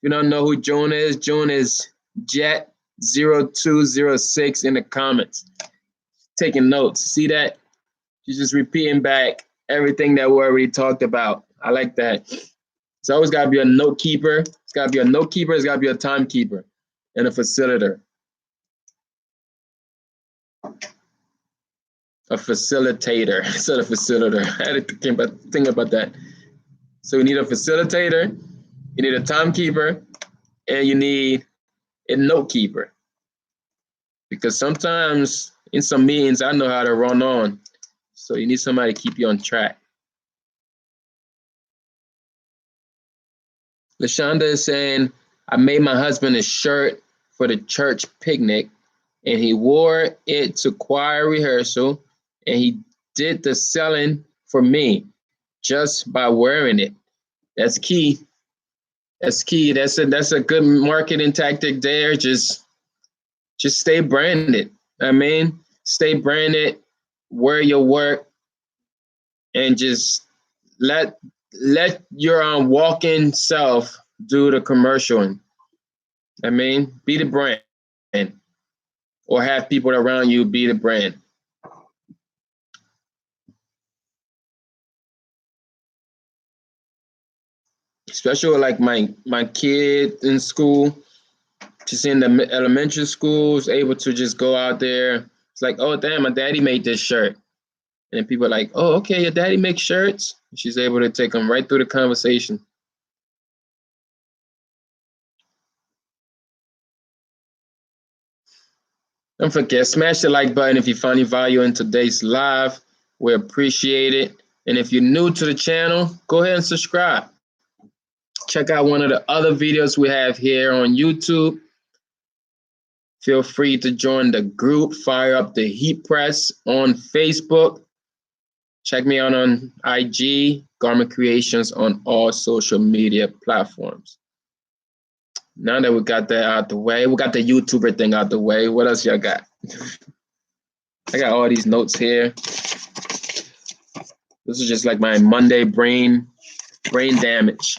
you don't know who June is Jet0206 in the comments. Taking notes. See that? She's just repeating back everything that we already talked about. I like that. It's always got to be a note keeper. It's got to be a note keeper. It's got to be a timekeeper and a facilitator. A facilitator instead of facilitator. I had to think about that. So you need a facilitator, you need a timekeeper, and you need a note keeper. Because sometimes in some meetings, I know how to run on. So you need somebody to keep you on track. LaShonda is saying, I made my husband a shirt for the church picnic, and he wore it to choir rehearsal, and he did the selling for me just by wearing it. That's key. That's key. That's a good marketing tactic there. Just stay branded. I mean, stay branded, wear your work, and just let your walk-in self do the commercial. I mean, be the brand, or have people around you be the brand. Especially like my kid in school, just in the elementary schools, able to just go out there. It's like, oh damn, my daddy made this shirt, and people are like, oh okay, your daddy makes shirts. She's able to take them right through the conversation. Don't forget, smash the like button if you find any value in today's live. We appreciate it. And if you're new to the channel, go ahead and subscribe. Check out one of the other videos we have here on YouTube. Feel free to join the group, Fire Up the Heat Press on Facebook. Check me out on IG, Garment Creations on all social media platforms. Now that we got that out the way, we got the YouTuber thing out the way. What else y'all got? I got all these notes here. This is just like my Monday brain damage.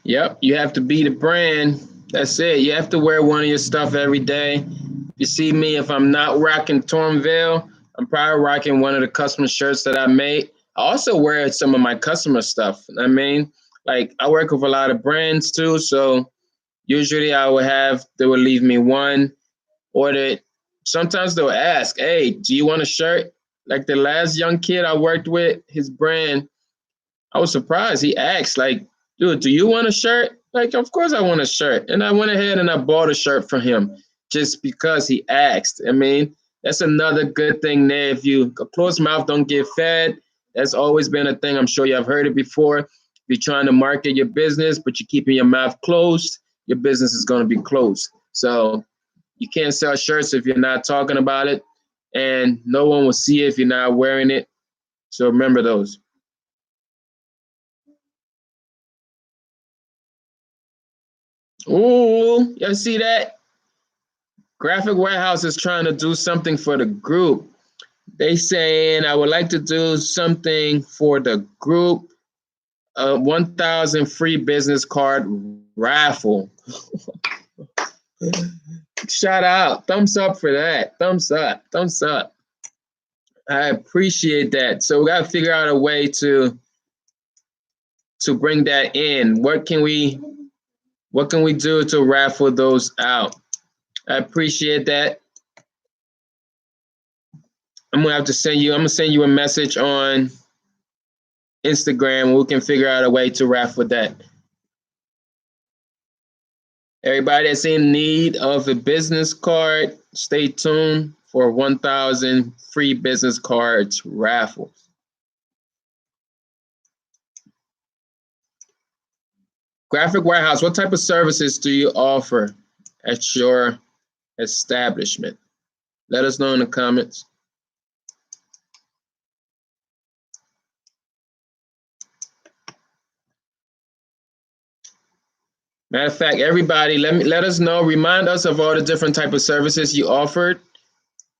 Yep, you have to be the brand. That's it. You have to wear one of your stuff every day. You see me, if I'm not rocking Tornville, I'm probably rocking one of the custom shirts that I made. I also wear some of my customer stuff. I mean, like I work with a lot of brands too, so usually they would leave me one or that sometimes they'll ask, hey, do you want a shirt? Like the last young kid I worked with, his brand, I was surprised. He asked, like, dude, do you want a shirt? Like, of course I want a shirt. And I went ahead and I bought a shirt for him just because he asked. I mean, that's another good thing there. If you a closed mouth don't get fed, that's always been a thing. I'm sure you have heard it before. If you're trying to market your business, but you're keeping your mouth closed, your business is going to be closed. So you can't sell shirts if you're not talking about it, and no one will see it if you're not wearing it. So remember those. Ooh, you see that? Graphic Warehouse is trying to do something for the group. They saying I would like to do something for the group. 1,000 free business card raffle. Shout out. Thumbs up for that. Thumbs up. Thumbs up. I appreciate that. So we got to figure out a way to bring that in. What can we do to raffle those out? I appreciate that. I'm gonna send you a message on Instagram. We can figure out a way to raffle that. Everybody that's in need of a business card, stay tuned for 1,000 free business cards raffle. Graphic Warehouse, what type of services do you offer at your establishment? Let us know in the comments. Matter of fact, everybody, let us know. Remind us of all the different type of services you offered,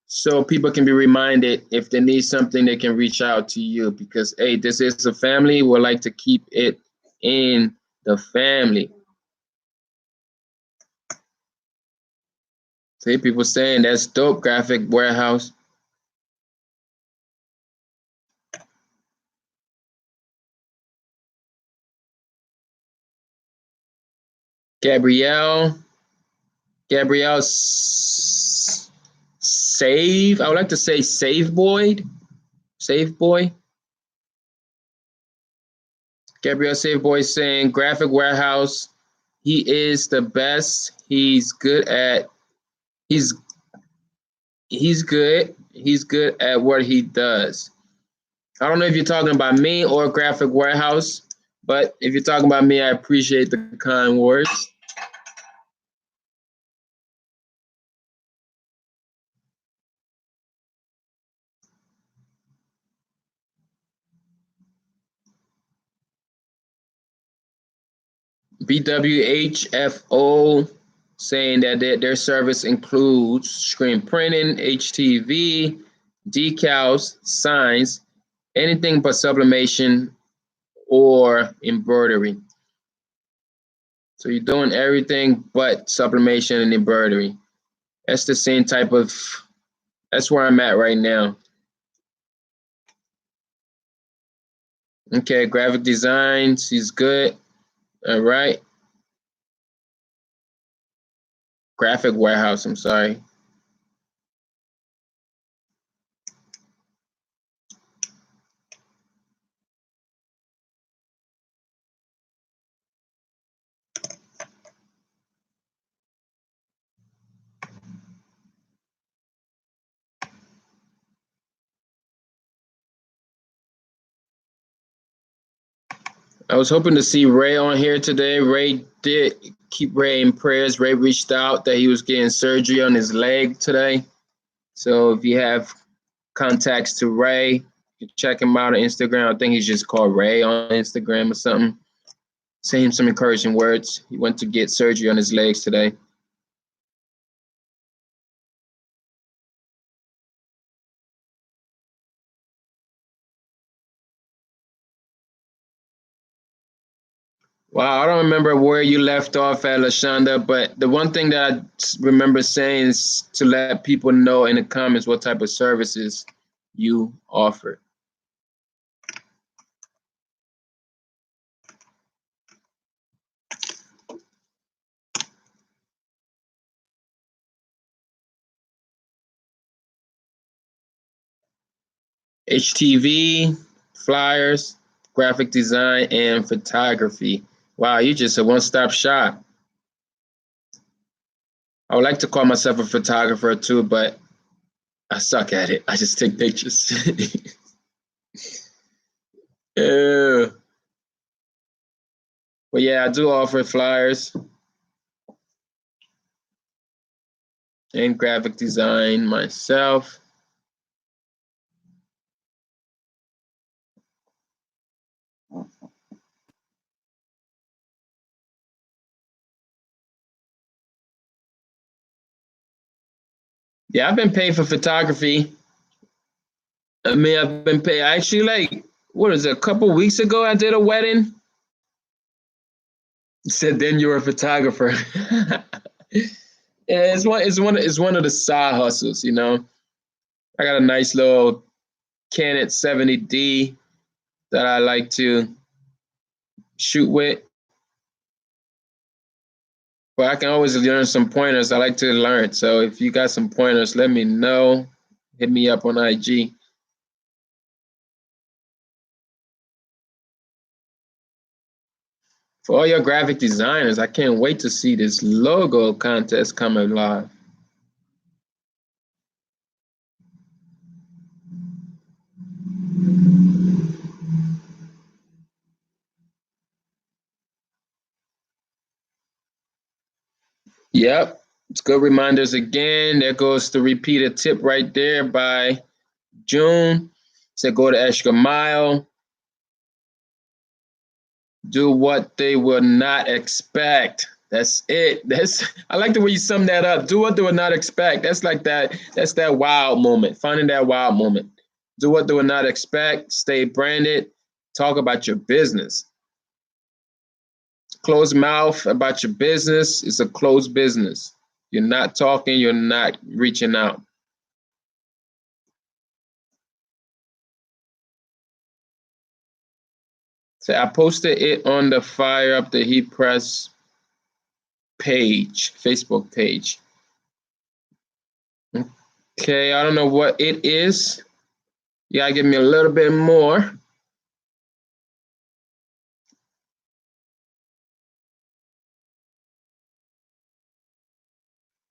so people can be reminded if they need something, they can reach out to you. Because hey, this is a family. We'd like to keep it in the family. See, people saying that's dope, Graphic Warehouse. Gabrielle Save. I would like to say Save Boy. Save Boy. Gabrielle Save Boy saying Graphic Warehouse. He is the best. He's good at he's good. He's good at what he does. I don't know if you're talking about me or Graphic Warehouse, but if you're talking about me, I appreciate the kind words. BWHFO saying that their service includes screen printing, HTV, decals, signs, anything but sublimation or embroidery. So you're doing everything but sublimation and embroidery. That's the same type of, that's where I'm at right now. Okay, graphic design, she's good. All right. Graphic Warehouse, I'm sorry. I was hoping to see Ray on here today. Ray did keep Ray in prayers. Ray reached out that he was getting surgery on his leg today. So if you have contacts to Ray, you check him out on Instagram. I think he's just called Ray on Instagram or something. Send him some encouraging words. He went to get surgery on his legs today. Wow, I don't remember where you left off at, Lashonda, but the one thing that I remember saying is to let people know in the comments what type of services you offer. HTV, flyers, graphic design, and photography. Wow, you just a one-stop shop. I would like to call myself a photographer too, but I suck at it. I just take pictures. Yeah. But yeah, I do offer flyers and graphic design myself. Yeah, I've been paid for photography. I mean, I've been paid. Actually, like, what is it? A couple weeks ago, I did a wedding. Said then you're a photographer. Yeah, it's one of the side hustles, you know. I got a nice little Canon 70D that I like to shoot with, but I can always learn some pointers. I like to learn. So if you got some pointers, let me know. Hit me up on IG. For all your graphic designers, I can't wait to see this logo contest coming live. Yep, it's good reminders again. There goes the repeated tip right there by June. Said go the extra mile. Do what they will not expect. That's it. I like the way you sum that up. Do what they will not expect. That's that wow moment. Finding that wow moment. Do what they will not expect. Stay branded. Talk about your business. Closed mouth about your business is a closed business. You're not talking, you're not reaching out. So I posted it on the Fire Up the Heat Press page, Facebook page. Okay, I don't know what it is. You gotta give me a little bit more.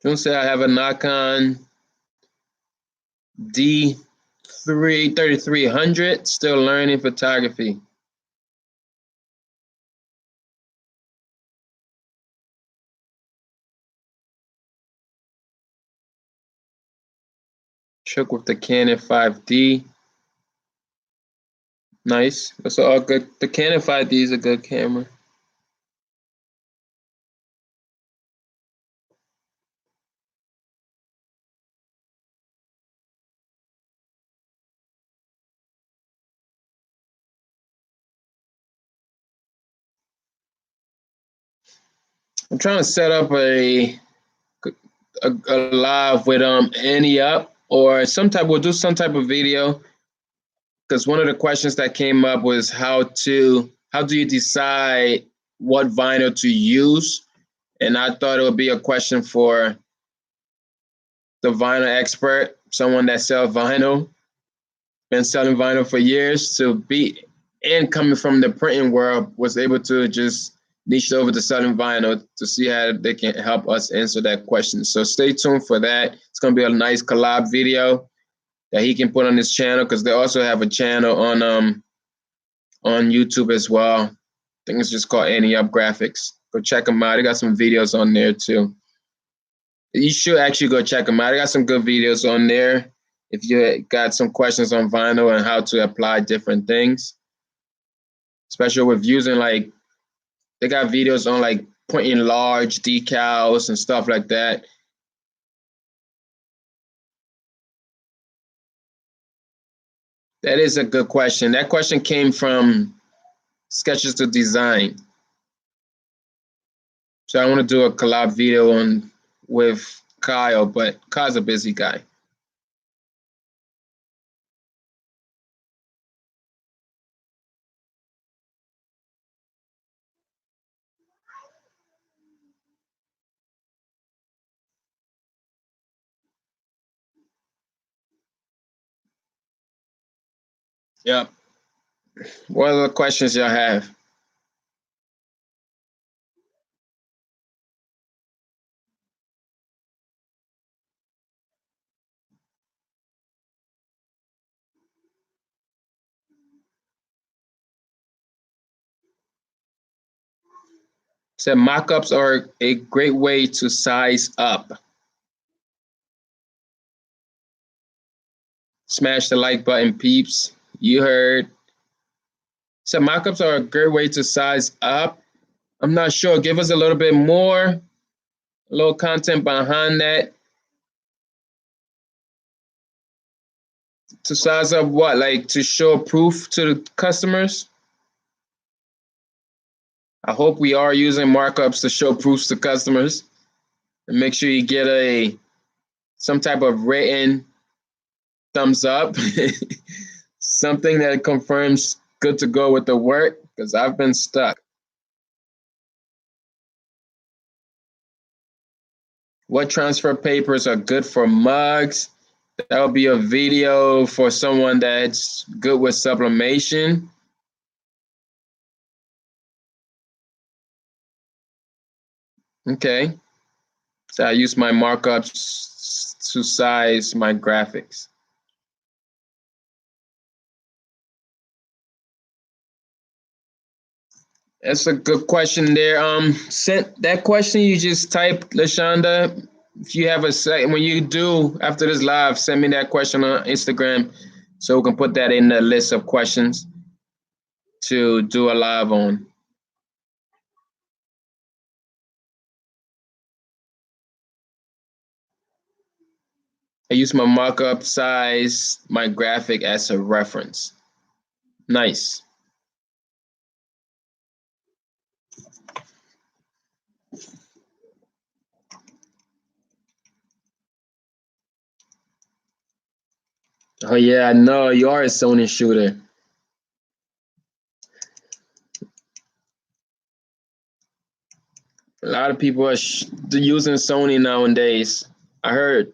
Don't say I have a Nikon D3 3300, still learning photography. Shook with the Canon 5D. Nice. That's all good. The Canon 5D is a good camera. I'm trying to set up a live with Annie up or we'll do some type of video, because one of the questions that came up was how do you decide what vinyl to use, and I thought it would be a question for the vinyl expert, someone that sells vinyl, been selling vinyl for years, to be and coming from the printing world, was able to just niche over to selling vinyl to see how they can help us answer that question. So stay tuned for that. It's going to be a nice collab video that he can put on his channel, because they also have a channel on YouTube as well. I think it's just called Annie Up Graphics. Go check them out. They got some videos on there too. You should actually go check them out. I got some good videos on there if you got some questions on vinyl and how to apply different things, especially with using, like, they got videos on like putting large decals and stuff like that. That is a good question. That question came from Sketches to Design. So I want to do a collab video with Kyle, but Kyle's a busy guy. Yep. What other questions y'all have? So mock-ups are a great way to size up. Smash the like button, peeps. You heard. So mock-ups are a great way to size up. I'm not sure. Give us a little bit more, a little content behind that. To size up what? Like to show proof to the customers? I hope we are using markups to show proofs to customers. And make sure you get some type of written thumbs up. Something that confirms good to go with the work, because I've been stuck. What transfer papers are good for mugs? That will be a video for someone that's good with sublimation. Okay. So I use my markups to size my graphics. That's a good question there. Sent that question you just typed, Lashonda. If you have a second, when you do after this live, send me that question on Instagram so we can put that in the list of questions to do a live on. I use my markup size, my graphic as a reference. Nice. Oh yeah, I know you are a Sony shooter. A lot of people are using Sony nowadays. I heard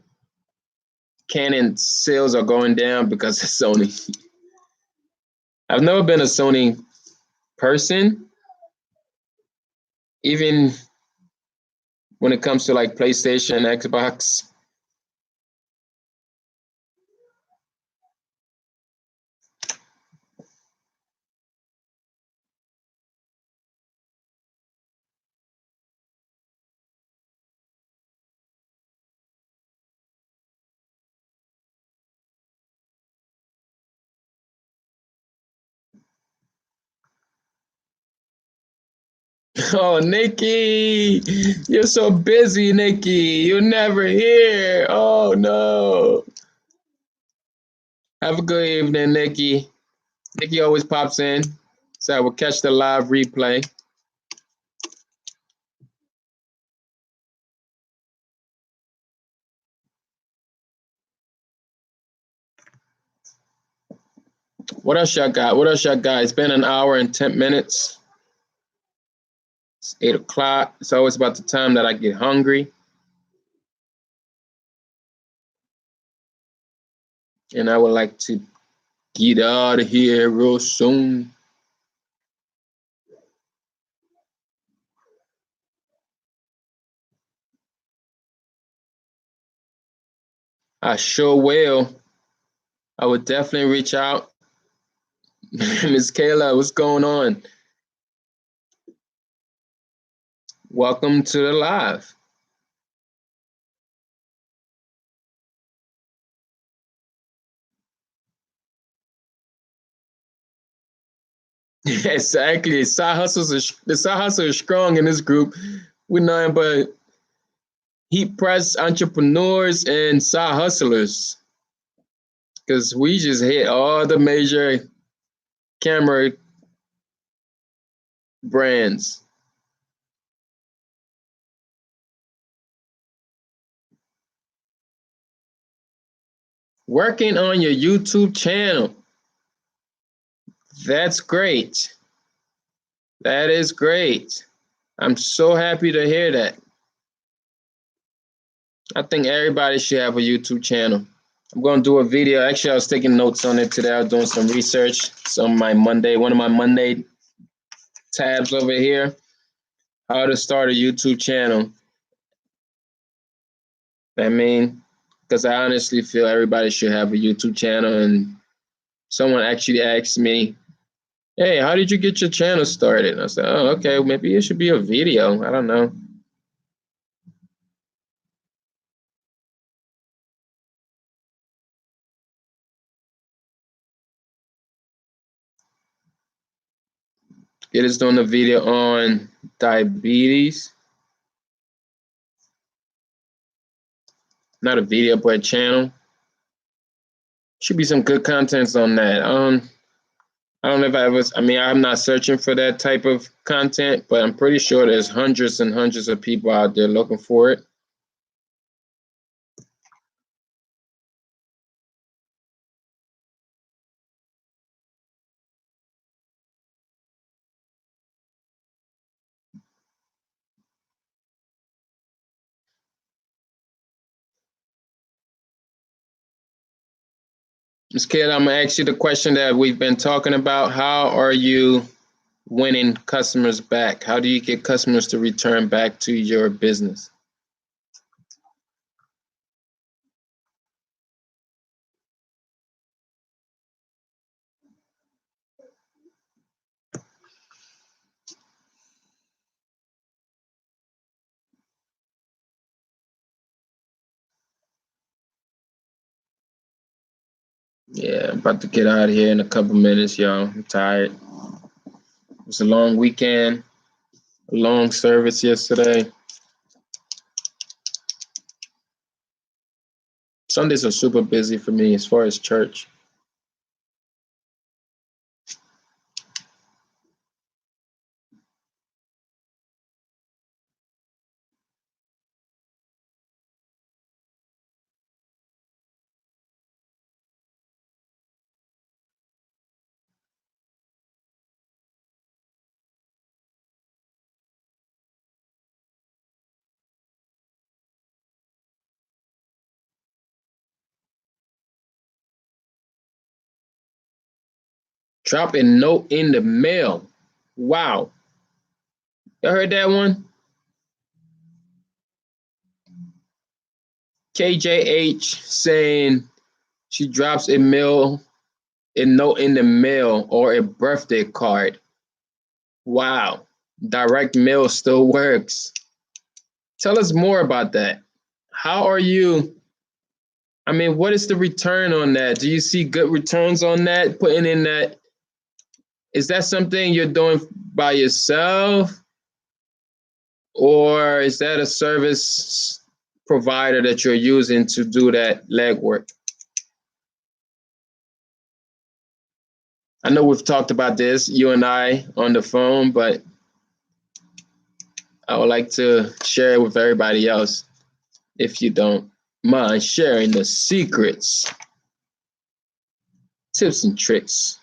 Canon sales are going down because of Sony. I've never been a Sony person, even when it comes to like PlayStation, Xbox. Oh, Nikki, you're so busy, Nikki. You're never here. Oh no. Have a good evening, Nikki. Nikki always pops in, so I will catch the live replay. What else y'all got? What else y'all got? It's been an hour and 10 minutes. It's 8 o'clock. It's always about the time that I get hungry. And I would like to get out of here real soon. I sure will. I would definitely reach out. Miss Kayla, what's going on? Welcome to the live. Exactly. The side hustle is strong in this group. We're nothing but heat press entrepreneurs and side hustlers. Because we just hit all the major camera brands. Working on your YouTube channel. That's great. That is great. I'm so happy to hear that. I think everybody should have a YouTube channel. I'm going to do a video. Actually, I was taking notes on it today. I was doing some research. One of my Monday tabs over here, how to start a YouTube channel. I mean, because I honestly feel everybody should have a YouTube channel. And someone actually asked me, hey, how did you get your channel started? And I said, oh, okay, maybe it should be a video. I don't know. It is doing a video on diabetes. Not a video, but a channel. Should be some good contents on that. I don't know if I was, I mean, I'm not searching for that type of content, but I'm pretty sure there's hundreds and hundreds of people out there looking for it. Ms. Kid, I'm gonna ask you the question that we've been talking about. How are you winning customers back? How do you get customers to return back to your business? Yeah, I'm about to get out of here in a couple minutes, y'all. I'm tired. It was a long weekend, a long service yesterday. Sundays are super busy for me as far as church. Drop a note in the mail. Wow. You heard that one? KJH saying she drops a note in the mail or a birthday card. Wow. Direct mail still works. Tell us more about that. How are you? I mean, what is the return on that? Do you see good returns on that? Putting in that, is that something you're doing by yourself? Or is that a service provider that you're using to do that legwork? I know we've talked about this, you and I, on the phone, but I would like to share it with everybody else if you don't mind sharing the secrets, tips, and tricks.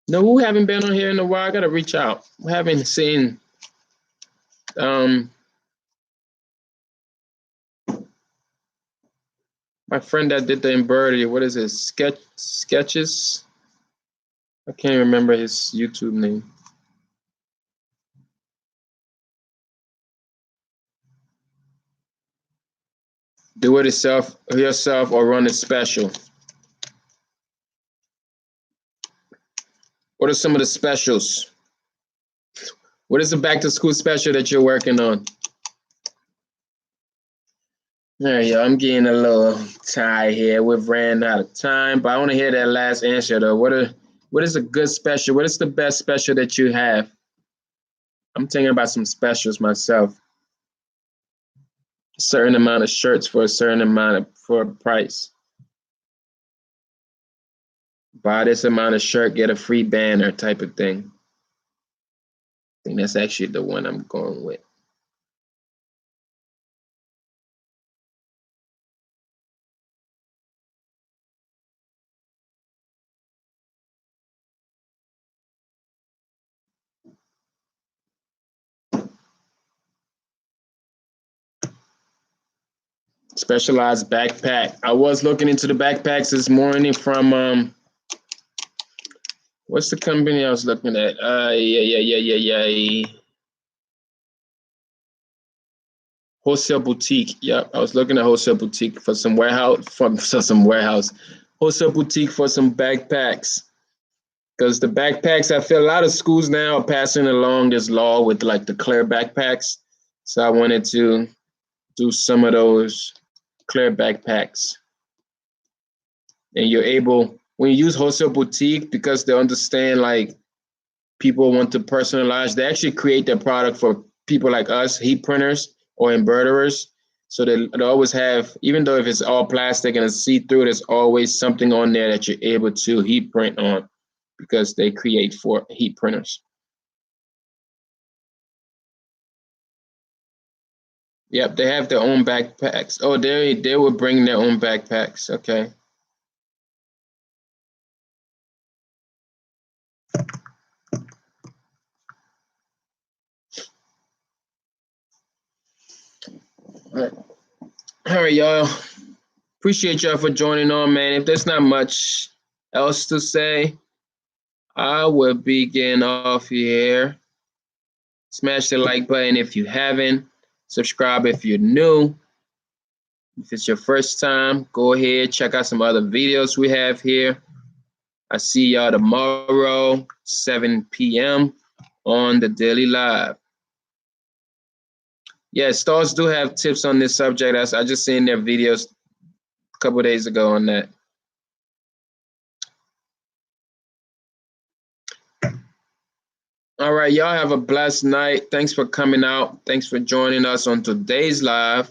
No, who haven't been on here in a while? I gotta reach out. We haven't seen my friend that did the embroidery. What is it? Sketches? I can't remember his YouTube name. Do it yourself or run a special. What are some of the specials? What is the back to school special that you're working on? There you go. I'm getting a little tired here. We've ran out of time, but I want to hear that last answer though. What is a good special? What is the best special that you have? I'm thinking about some specials myself. A certain amount of shirts for a certain for a price. Buy this amount of shirt, get a free banner type of thing. I think that's actually the one I'm going with. Specialized backpack. I was looking into the backpacks this morning from what's the company I was looking at? Yeah. Wholesale boutique. Yep, I was looking at wholesale boutique for some warehouse. Wholesale boutique for some backpacks. Because the backpacks, I feel a lot of schools now are passing along this law with like the clear backpacks. So I wanted to do some of those clear backpacks. And you're able, when you use wholesale boutique, because they understand like people want to personalize, they actually create their product for people like us, heat printers or embroiderers. So they always have, even though if it's all plastic and it's see-through, there's always something on there that you're able to heat print on because they create for heat printers. Yep, they have their own backpacks. Oh, they were bringing their own backpacks. Okay. All right. All right, y'all. Appreciate y'all for joining on, man. If there's not much else to say, I will be getting off here. Smash the like button if you haven't. Subscribe if you're new. If it's your first time, go ahead, check out some other videos we have here. I see y'all tomorrow, 7 p.m. on the Daily Live. Yeah, stores do have tips on this subject. I just seen their videos a couple days ago on that. All right, y'all have a blessed night. Thanks for coming out. Thanks for joining us on today's live.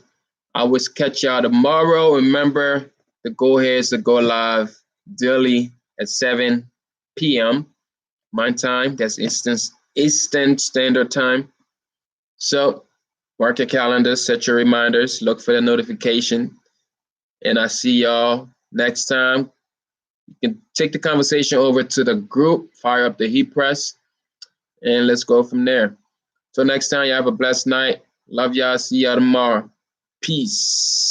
I will catch y'all tomorrow. Remember, the goal here is to go live daily at 7 p.m. my time. That's Eastern Standard Time. So mark your calendar, set your reminders, look for the notification, and I see y'all next time. You can take the conversation over to the group, fire up the heat press, and let's go from there. Till next time, y'all have a blessed night. Love y'all. See y'all tomorrow. Peace.